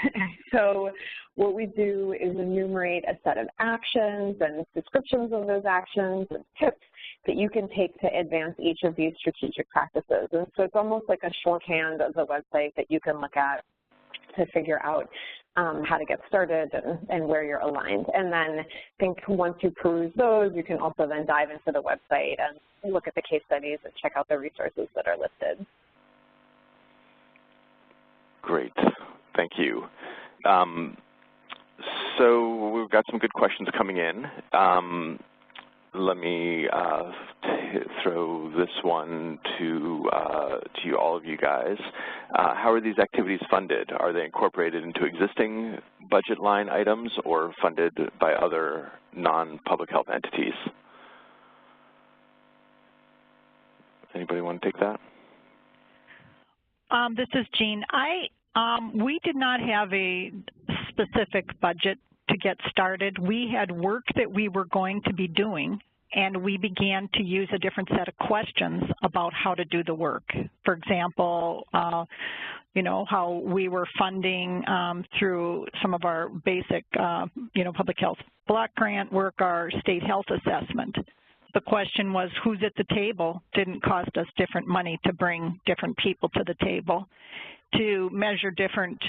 So what we do is enumerate a set of actions and descriptions of those actions and tips that you can take to advance each of these strategic practices. And so it's almost like a shorthand of the website that you can look at to figure out how to get started and where you're aligned. And then I think once you peruse those, you can also then dive into the website and look at the case studies and check out the resources that are listed. Great, thank you. So we've got some good questions coming in. Let me throw this one to all of you guys. How are these activities funded? Are they incorporated into existing budget line items or funded by other non-public health entities? Anybody want to take that? This is Jean. We did not have a specific budget to get started. We had work that we were going to be doing, and we began to use a different set of questions about how to do the work. For example, you know, how we were funding through some of our basic, you know, public health block grant work, our state health assessment. The question was, who's at the table? Didn't cost us different money to bring different people to the table, to measure different,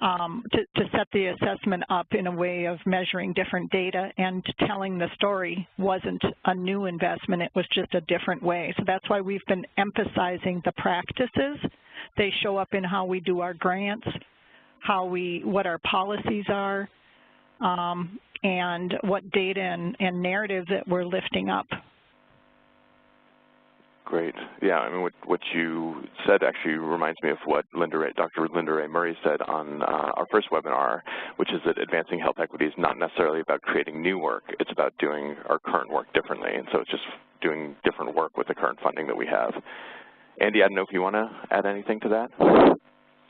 to set the assessment up in a way of measuring different data, and telling the story wasn't a new investment, it was just a different way. So that's why we've been emphasizing the practices. They show up in how we do our grants, what our policies are, and what data and narrative that we're lifting up. Great. Yeah, I mean, what you said actually reminds me of what Dr. Linda Ray Murray said on our first webinar, which is that advancing health equity is not necessarily about creating new work. It's about doing our current work differently, and so it's just doing different work with the current funding that we have. Andy, I don't know if you want to add anything to that?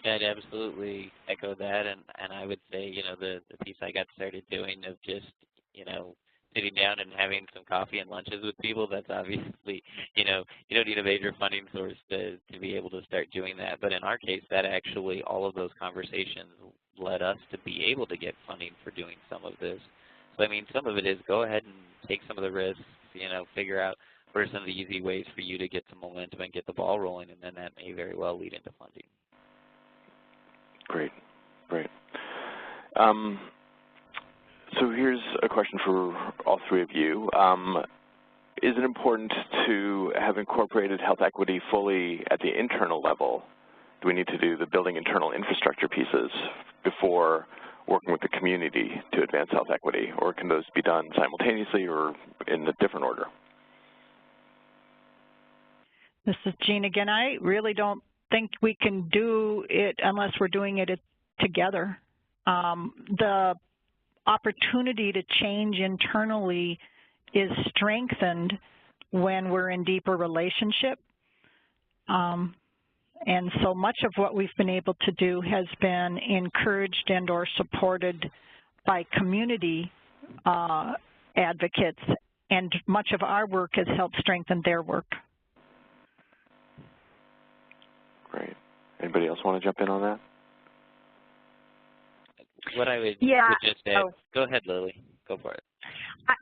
Yeah, I'd absolutely echo that, and I would say, you know, the piece I got started doing of just, you know, sitting down and having some coffee and lunches with people, that's obviously, you know, you don't need a major funding source to be able to start doing that. But in our case, that actually, all of those conversations led us to be able to get funding for doing some of this. So, I mean, some of it is go ahead and take some of the risks, you know, figure out what are some of the easy ways for you to get some momentum and get the ball rolling, and then that may very well lead into funding. Great, great. So here's a question for all three of you. Is it important to have incorporated health equity fully at the internal level? Do we need to do the building internal infrastructure pieces before working with the community to advance health equity, or can those be done simultaneously or in a different order? This is Jean again. I really don't think we can do it unless we're doing it together. The opportunity to change internally is strengthened when we're in deeper relationship. And so much of what we've been able to do has been encouraged and or supported by community advocates, and much of our work has helped strengthen their work. Great. Anybody else want to jump in on that? What I would, just add, go ahead, Lily, go for it.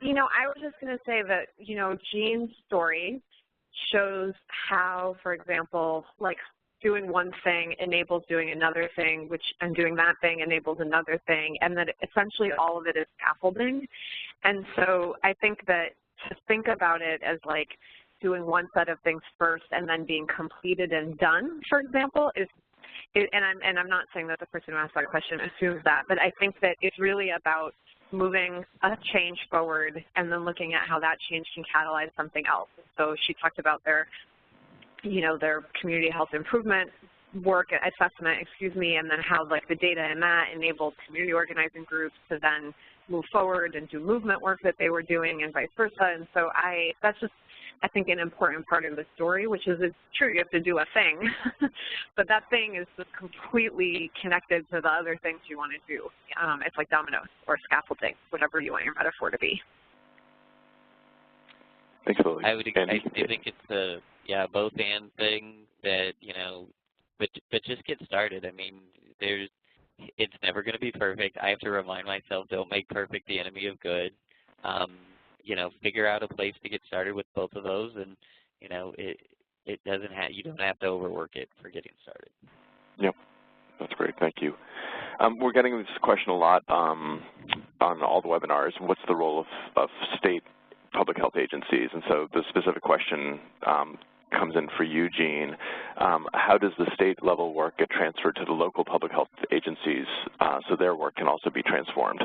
You know, I was just going to say that, you know, Jean's story shows how, for example, like doing one thing enables doing another thing, and doing that thing enables another thing, and that essentially all of it is scaffolding. And so I think that to think about it as like doing one set of things first and then being completed and done, for example, and I'm not saying that the person who asked that question assumes that, but I think that it's really about moving a change forward and then looking at how that change can catalyze something else. So she talked about their their community health improvement work assessment, and then how the data in that enabled community organizing groups to then move forward and do movement work that they were doing and vice versa. And so that's just, I think, an important part of the story, which is it's true, you have to do a thing, but that thing is just completely connected to the other things you want to do. It's like dominoes or scaffolding, whatever you want your metaphor to be. Thanks, Lily. I think it's the both and thing that, but just get started. I mean, it's never going to be perfect. I have to remind myself, don't make perfect the enemy of good. Figure out a place to get started with both of those, and it doesn't have, you don't have to overwork it for getting started. Yep, that's great. Thank you. We're getting this question a lot on all the webinars. What's the role of state public health agencies? And so the specific question comes in for you, Jean. How does the state level work get transferred to the local public health agencies so their work can also be transformed?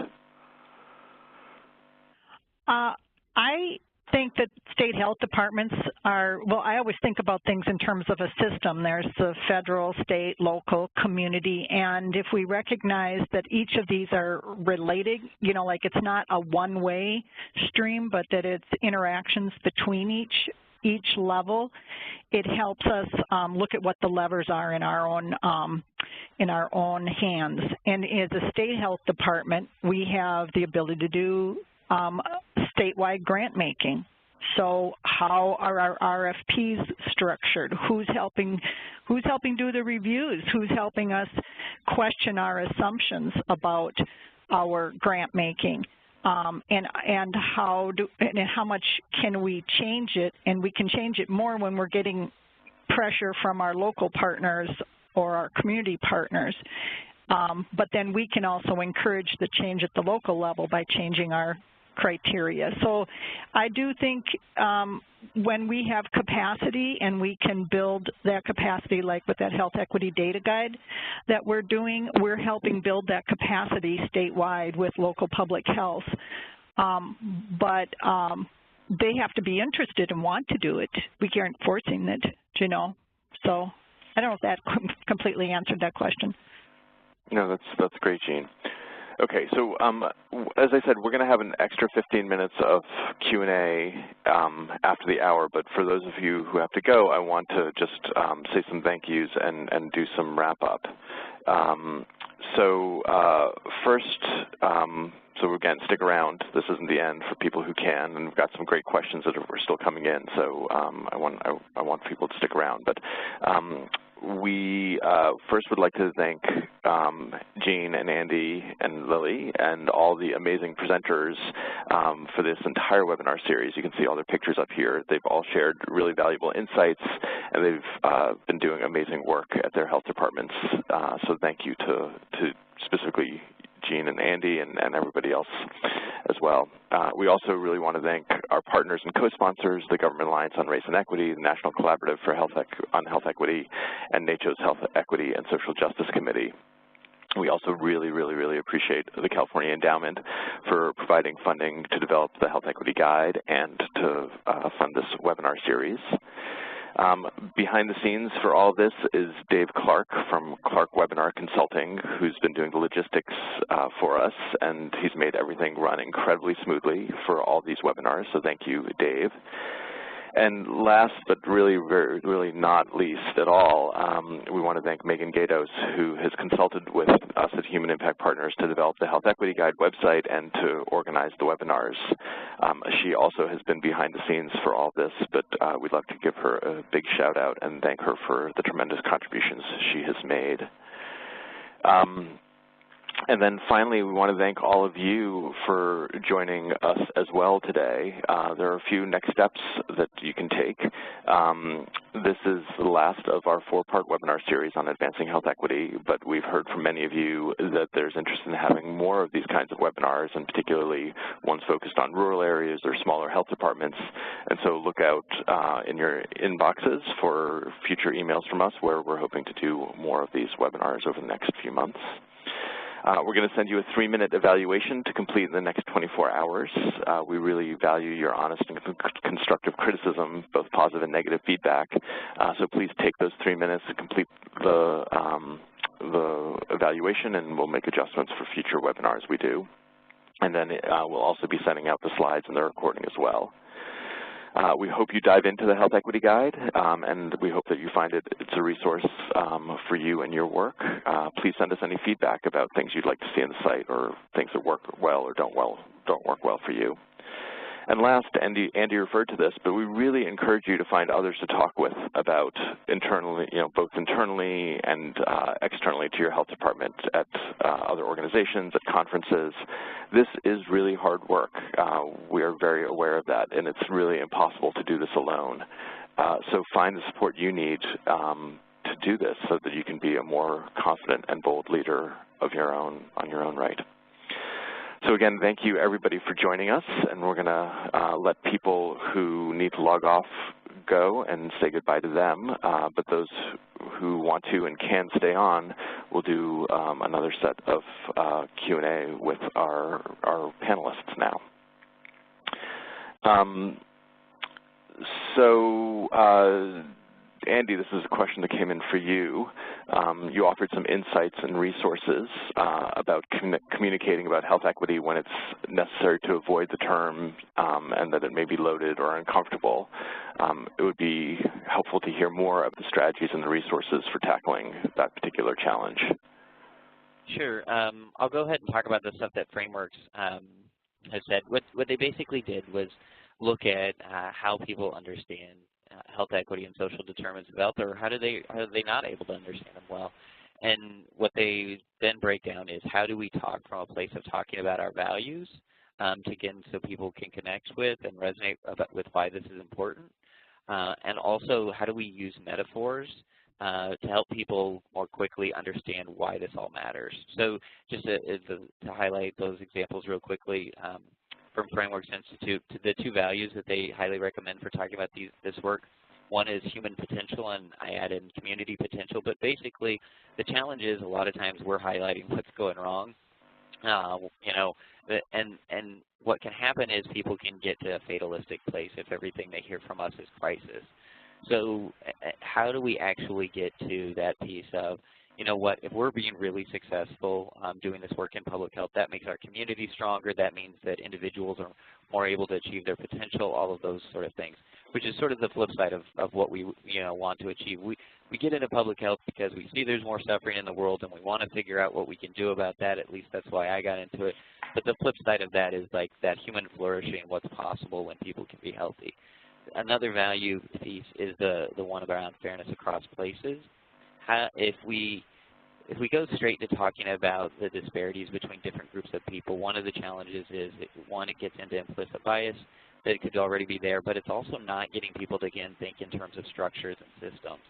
I think that state health departments are, well, I always think about things in terms of a system. There's the federal, state, local, community, and if we recognize that each of these are related, like it's not a one-way stream, but that it's interactions between each level, it helps us look at what the levers are in our own hands. And as a state health department, we have the ability to do statewide grant making. So how are our RFPs structured? Who's helping do the reviews? Who's helping us question our assumptions about our grant making? And how much can we change it? And we can change it more when we're getting pressure from our local partners or our community partners. But then we can also encourage the change at the local level by changing our criteria. So I do think when we have capacity and we can build that capacity, like with that health equity data guide that we're doing, we're helping build that capacity statewide with local public health. But they have to be interested and want to do it. We aren't forcing it, So I don't know if that completely answered that question. No, that's great, Jean. Okay, so as I said, we're going to have an extra 15 minutes of Q&A after the hour, but for those of you who have to go, I want to just say some thank yous and do some wrap-up. So again, stick around. This isn't the end for people who can, and we've got some great questions that are still coming in, so I want people to stick around. But we first would like to thank Jean and Andy and Lily and all the amazing presenters for this entire webinar series. You can see all their pictures up here. They've all shared really valuable insights, and they've been doing amazing work at their health departments. So thank you to specifically Jean and Andy and everybody else as well. We also really want to thank our partners and co-sponsors, the Government Alliance on Race and Equity, the National Collaborative for Health Equity, and NACCHO's Health Equity and Social Justice Committee. We also really, really, really appreciate the California Endowment for providing funding to develop the Health Equity Guide and to fund this webinar series. Behind the scenes for all of this is Dave Clark from Clark Webinar Consulting, who's been doing the logistics for us, and he's made everything run incredibly smoothly for all these webinars, so thank you, Dave. And last, but really not least at all, we want to thank Megan Gatos, who has consulted with us at Human Impact Partners to develop the Health Equity Guide website and to organize the webinars. She also has been behind the scenes for all this, but we'd love to give her a big shout out and thank her for the tremendous contributions she has made. And then finally, we want to thank all of you for joining us as well today. There are a few next steps that you can take. This is the last of our 4-part webinar series on advancing health equity, but we've heard from many of you that there's interest in having more of these kinds of webinars, and particularly ones focused on rural areas or smaller health departments. And so look out in your inboxes for future emails from us where we're hoping to do more of these webinars over the next few months. We're going to send you a 3-minute evaluation to complete in the next 24 hours. We really value your honest and constructive criticism, both positive and negative feedback. So please take those 3 minutes to complete the evaluation, and we'll make adjustments for future webinars we do. And then we'll also be sending out the slides and the recording as well. We hope you dive into the Health Equity Guide, and we hope that you find it's a resource for you and your work. Please send us any feedback about things you'd like to see on the site, or things that work well or don't work well for you. And last, Andy referred to this, but we really encourage you to find others to talk with about internally, both internally and externally to your health department, at other organizations, at conferences. This is really hard work. We are very aware of that, and it's really impossible to do this alone. So find the support you need to do this so that you can be a more confident and bold leader of on your own right. So again, thank you everybody for joining us, and we're going to let people who need to log off go and say goodbye to them, but those who want to and can stay on, we'll do another set of Q&A with our panelists now. Andy, this is a question that came in for you. You offered some insights and resources about communicating about health equity when it's necessary to avoid the term and that it may be loaded or uncomfortable. It would be helpful to hear more of the strategies and the resources for tackling that particular challenge. Sure. I'll go ahead and talk about the stuff that Frameworks has said. What they basically did was look at how people understand health equity and social determinants of health, or how are they not able to understand them well. And what they then break down is, how do we talk from a place of talking about our values, again, so people can connect with and resonate with why this is important. And also, how do we use metaphors to help people more quickly understand why this all matters. So just to highlight those examples real quickly, from Frameworks Institute, to the 2 values that they highly recommend for talking about this work. One is human potential, and I add in community potential. But basically, the challenge is a lot of times we're highlighting what's going wrong. And what can happen is people can get to a fatalistic place if everything they hear from us is crisis. So how do we actually get to that piece of, if we're being really successful doing this work in public health, that makes our community stronger. That means that individuals are more able to achieve their potential, all of those sort of things, which is sort of the flip side of what we want to achieve. We get into public health because we see there's more suffering in the world, and we want to figure out what we can do about that. At least that's why I got into it. But the flip side of that is like that human flourishing, what's possible when people can be healthy. Another value piece is the one around fairness across places. If we go straight to talking about the disparities between different groups of people, one of the challenges is that, one, it gets into implicit bias that could already be there, but it's also not getting people to, again, think in terms of structures and systems.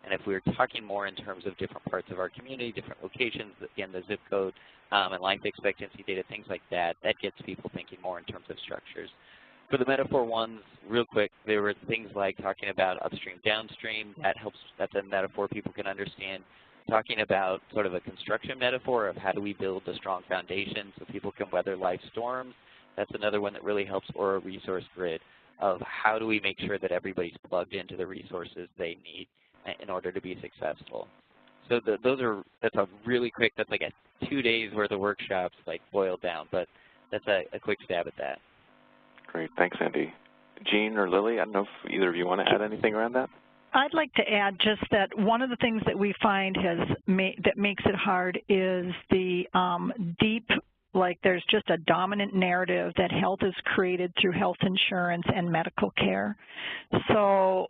And if we're talking more in terms of different parts of our community, different locations, again, the zip code and life expectancy data, things like that, that gets people thinking more in terms of structures. For the metaphor ones, real quick, there were things like talking about upstream, downstream. That helps. That's a metaphor people can understand. Talking about sort of a construction metaphor of how do we build a strong foundation so people can weather life's storms. That's another one that really helps, or a resource grid of how do we make sure that everybody's plugged into the resources they need in order to be successful. So that's a really quick, that's like a 2 days worth of workshops like boiled down, but that's a quick stab at that. Great, thanks Andy. Jean or Lily, I don't know if either of you want to add anything around that? I'd like to add just that one of the things that we find that makes it hard is the deep, like there's just a dominant narrative that health is created through health insurance and medical care. So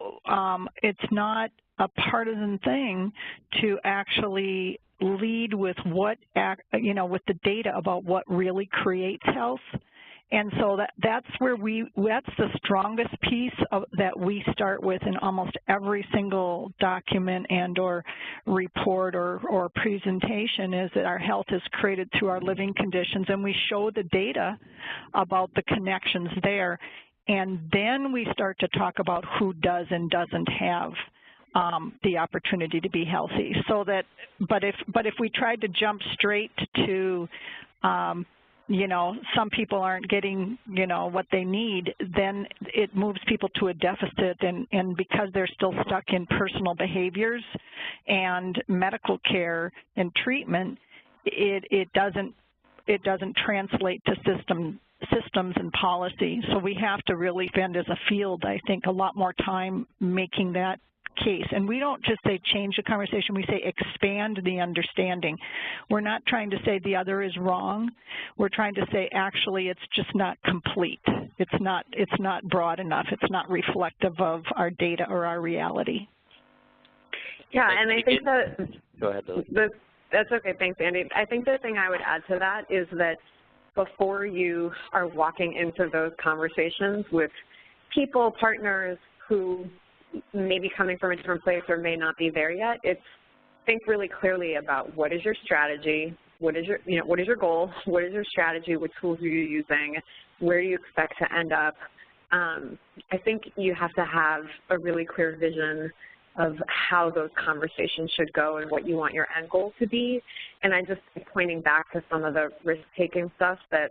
it's not a partisan thing to actually lead with with the data about what really creates health. And so that's where that's the strongest piece that we start with in almost every single document and or report or presentation, is that our health is created through our living conditions, and we show the data about the connections there. And then we start to talk about who does and doesn't have the opportunity to be healthy. So that, but if we tried to jump straight to, you know, some people aren't getting, you know, what they need, then it moves people to a deficit, and because they're still stuck in personal behaviors and medical care and treatment, it doesn't translate to systems and policy. So we have to really spend as a field, I think, a lot more time making that case. And we don't just say change the conversation, we say expand the understanding. We're not trying to say the other is wrong. We're trying to say actually it's just not complete. It's not broad enough. It's not reflective of our data or our reality. Yeah, and I think that go ahead, Lily. That's okay, thanks, Andy. I think the thing I would add to that is that before you are walking into those conversations with people, partners who may be coming from a different place or may not be there yet, it's think really clearly about what is your strategy, what is your goal, what is your strategy, what tools are you using, where do you expect to end up. I think you have to have a really clear vision of how those conversations should go and what you want your end goal to be. And I just pointing back to some of the risk-taking stuff that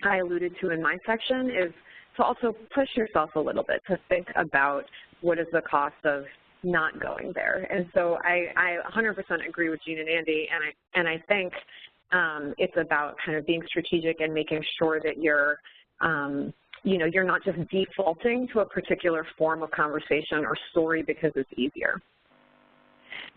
I alluded to in my section is to also push yourself a little bit to think about what is the cost of not going there. And so I 100% agree with Jean and Andy, and I think it's about kind of being strategic and making sure that you're you know, you're not just defaulting to a particular form of conversation or story because it's easier.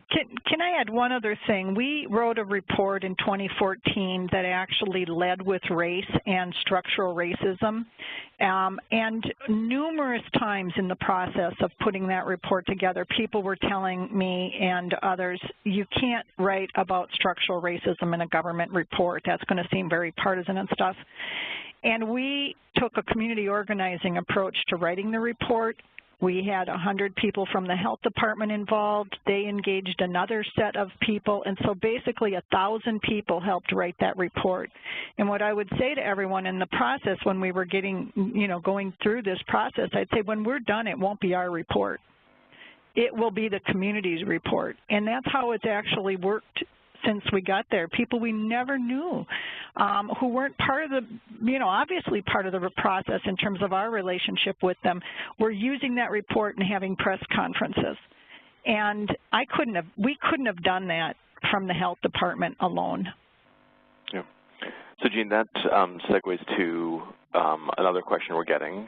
Can I add one other thing? We wrote a report in 2014 that actually led with race and structural racism, and numerous times in the process of putting that report together, people were telling me and others, you can't write about structural racism in a government report. That's going to seem very partisan and stuff. And we took a community organizing approach to writing the report. We had 100 people from the health department involved. They engaged another set of people, and so basically 1,000 people helped write that report. And what I would say to everyone in the process when we were getting, you know, going through this process, I'd say when we're done, it won't be our report. It will be the community's report. And that's how it's actually worked since we got there. People we never knew who weren't part of the, you know, obviously part of the process in terms of our relationship with them, were using that report and having press conferences. And we couldn't have done that from the health department alone. Yeah. So Jean, that segues to another question we're getting,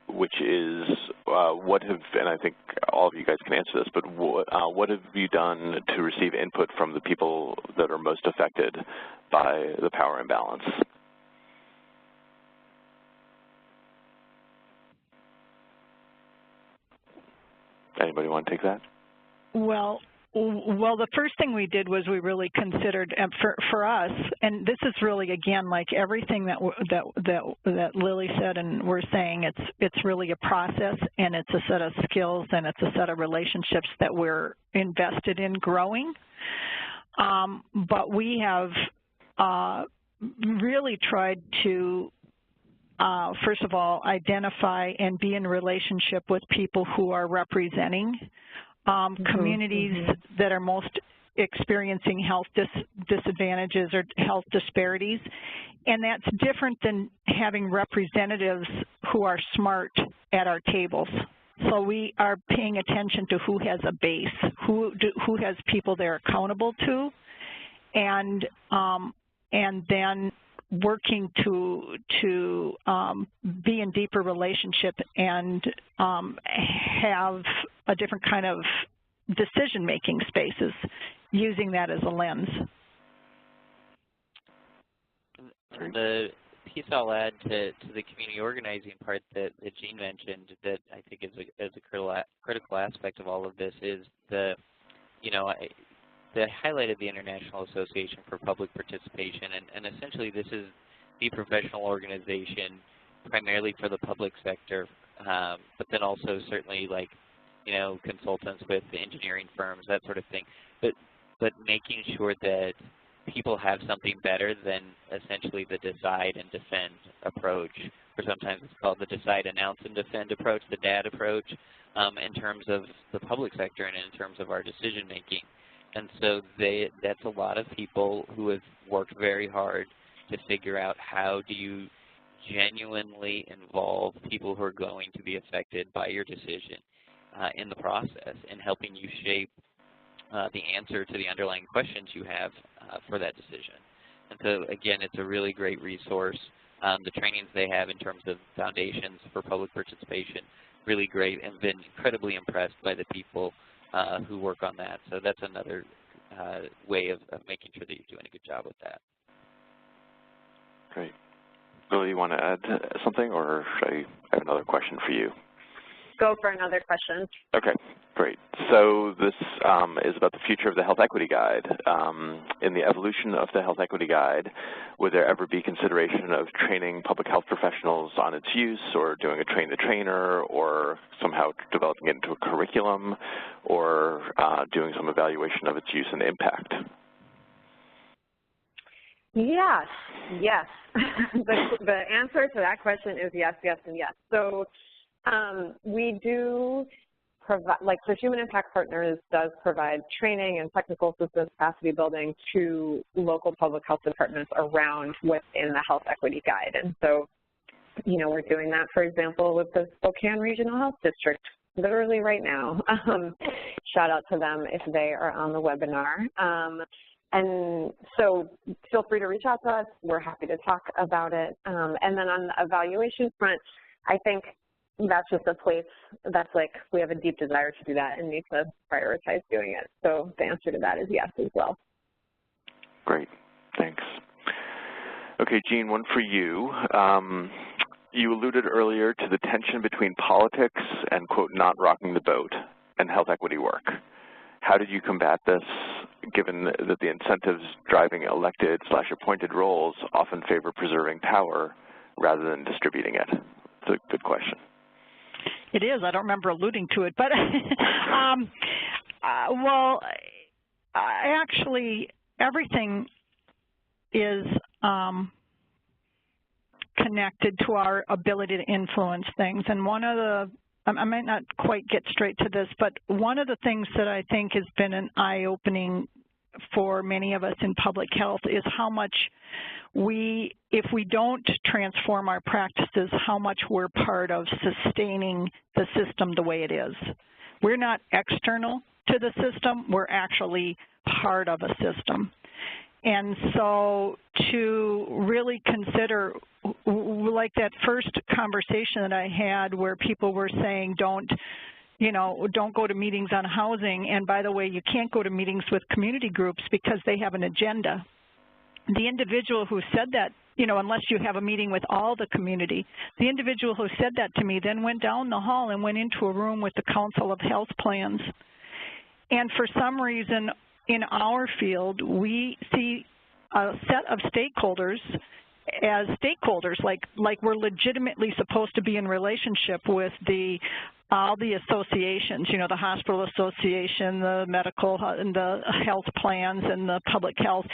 which is what have, and I think all of you guys can answer this, but what have you done to receive input from the people that are most affected by the power imbalance? Anybody want to take that? Well, the first thing we did was we really considered, for us, and this is really, again, like everything that Lily said and we're saying, it's really a process, and it's a set of skills, and it's a set of relationships that we're invested in growing. But we have really tried to, first of all, identify and be in relationship with people who are representing communities that are most experiencing health disadvantages or health disparities. And that's different than having representatives who are smart at our tables. So we are paying attention to who has a base, who has people they're accountable to, and then working to be in deeper relationship and have a different kind of decision-making spaces, using that as a lens. The piece I'll add to the community organizing part that Jean mentioned that I think is a critical aspect of all of this is the, they highlighted the International Association for Public Participation, and essentially this is the professional organization primarily for the public sector, but then also certainly like, consultants with the engineering firms, that sort of thing, but making sure that people have something better than essentially the decide and defend approach or sometimes it's called the decide, announce, and defend approach, the DAD approach, in terms of the public sector and in terms of our decision making. And so that's a lot of people who have worked very hard to figure out how do you genuinely involve people who are going to be affected by your decision in the process and helping you shape the answer to the underlying questions you have for that decision. And so, again, it's a really great resource. The trainings they have in terms of foundations for public participation, really great, and been incredibly impressed by the people who work on that. So that's another way of making sure that you're doing a good job with that. Great. Bill, you want to add something, or should I have another question for you? Go for another question. Okay, great. So this is about the future of the Health Equity Guide. In the evolution of the Health Equity Guide, would there ever be consideration of training public health professionals on its use, or doing a train-the-trainer, or somehow developing it into a curriculum, or doing some evaluation of its use and impact? Yes, yes. The answer to that question is yes, yes, and yes. So we do provide, like the Human Impact Partners does provide training and technical assistance capacity building to local public health departments around within the Health Equity Guide. And so, you know, we're doing that, for example, with the Spokane Regional Health District, literally right now. Shout out to them if they are on the webinar. And so feel free to reach out to us. We're happy to talk about it. And then on the evaluation front, I think that's just a place that's like we have a deep desire to do that and need to prioritize doing it. So the answer to that is yes as well. Great, thanks. Okay, Jean, one for you. You alluded earlier to the tension between politics and, quote, not rocking the boat and health equity work. How did you combat this, given that the incentives driving elected/appointed roles often favor preserving power rather than distributing it? It's a good question. It is. I don't remember alluding to it, but well, actually, everything is connected to our ability to influence things. And one of the, I might not quite get straight to this, but one of the things that I think has been an eye-opening for many of us in public health is how much if we don't transform our practices, how much we're part of sustaining the system the way it is. We're not external to the system, we're actually part of a system. And so to really consider, like that first conversation that I had where people were saying don't go to meetings on housing, and by the way, you can't go to meetings with community groups because they have an agenda. The individual who said that, unless you have a meeting with all the community, the individual who said that to me then went down the hall and went into a room with the Council of Health Plans. And for some reason, in our field, we see a set of stakeholders as stakeholders, like we're legitimately supposed to be in relationship with all the associations, the hospital association, the medical and the health plans and the public health,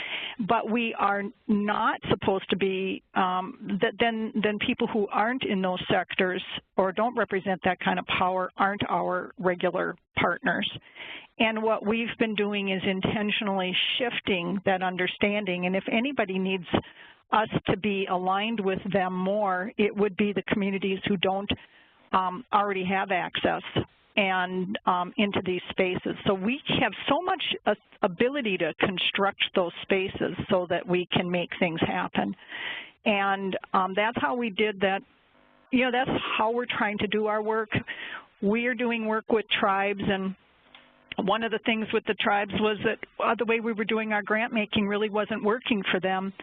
but we are not supposed to be, then people who aren't in those sectors or don't represent that kind of power aren't our regular partners. And what we've been doing is intentionally shifting that understanding, and if anybody needs us to be aligned with them more, it would be the communities who don't already have access and into these spaces. So we have so much ability to construct those spaces so that we can make things happen. And that's how we did that. That's how we're trying to do our work. We are doing work with tribes, and one of the things with the tribes was that the way we were doing our grant making really wasn't working for them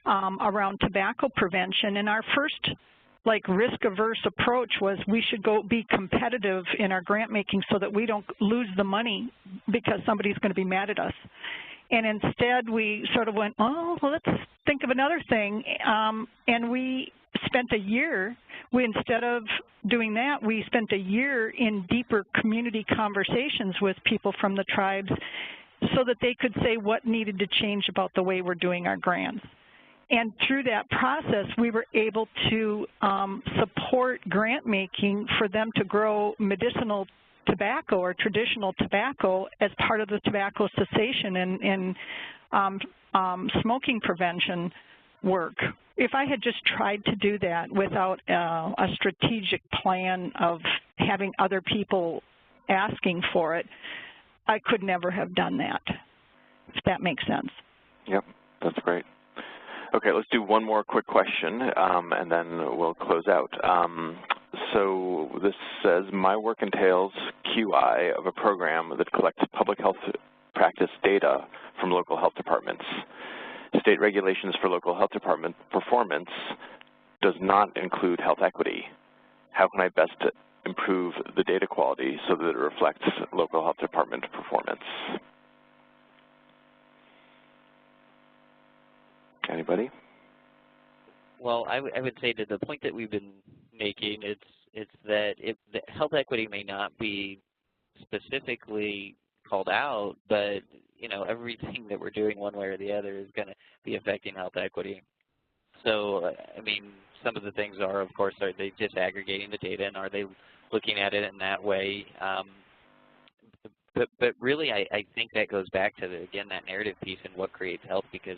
around tobacco prevention. And our first risk-averse approach was we should go be competitive in our grant making so that we don't lose the money because somebody's going to be mad at us. And instead we sort of went, well, let's think of another thing. And we spent a year, instead of doing that, we spent a year in deeper community conversations with people from the tribes so that they could say what needed to change about the way we're doing our grants. And through that process, we were able to support grant making for them to grow medicinal tobacco or traditional tobacco as part of the tobacco cessation and smoking prevention work. If I had just tried to do that without a strategic plan of having other people asking for it, I could never have done that, if that makes sense. Yep, that's great. Okay, let's do one more quick question, and then we'll close out. So this says, my work entails QI of a program that collects public health practice data from local health departments. State regulations for local health department performance does not include health equity. How can I best improve the data quality so that it reflects local health department performance? Anybody? Well, I would say that the point that we've been making, it's that the health equity may not be specifically called out, but you know, everything that we're doing one way or the other is going to be affecting health equity. So, I mean, some of the things are, of course, are they disaggregating the data, and are they looking at it in that way? But really, I think that goes back to again that narrative piece and what creates health. Because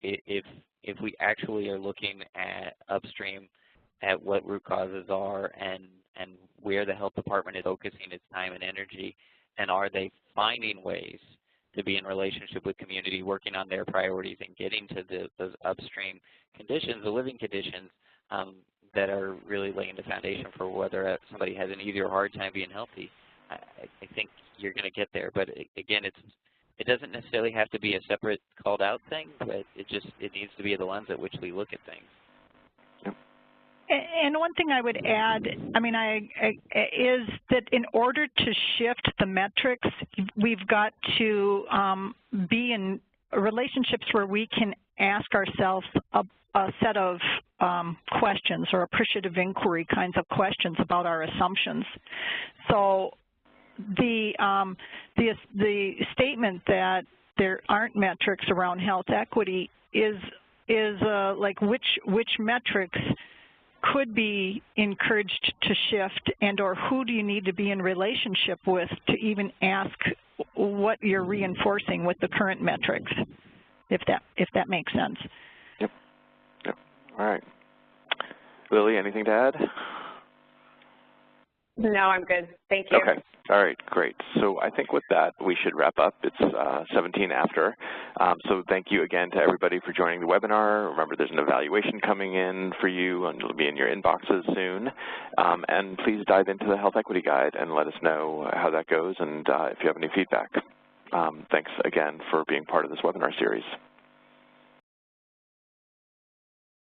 if we actually are looking at upstream at what root causes are and where the health department is focusing its time and energy, and are they finding ways to be in relationship with community, working on their priorities and getting to those upstream conditions, the living conditions that are really laying the foundation for whether somebody has an easy or hard time being healthy, I think you're going to get there. But again, it doesn't necessarily have to be a separate called out thing, but it needs to be the lens at which we look at things. And one thing I would add, I mean, is that in order to shift the metrics, we've got to be in relationships where we can ask ourselves a set of questions, or appreciative inquiry kinds of questions about our assumptions. So the statement that there aren't metrics around health equity is like which metrics could be encouraged to shift, and or who do you need to be in relationship with to even ask what you're reinforcing with the current metrics, if that makes sense. Yep. All right. Lily, anything to add? No, I'm good. Thank you. Okay. All right, great. So I think with that, we should wrap up. It's 17 after. So thank you again to everybody for joining the webinar. Remember, there's an evaluation coming in for you, and it'll be in your inboxes soon. And please dive into the Health Equity Guide and let us know how that goes, and if you have any feedback. Thanks again for being part of this webinar series.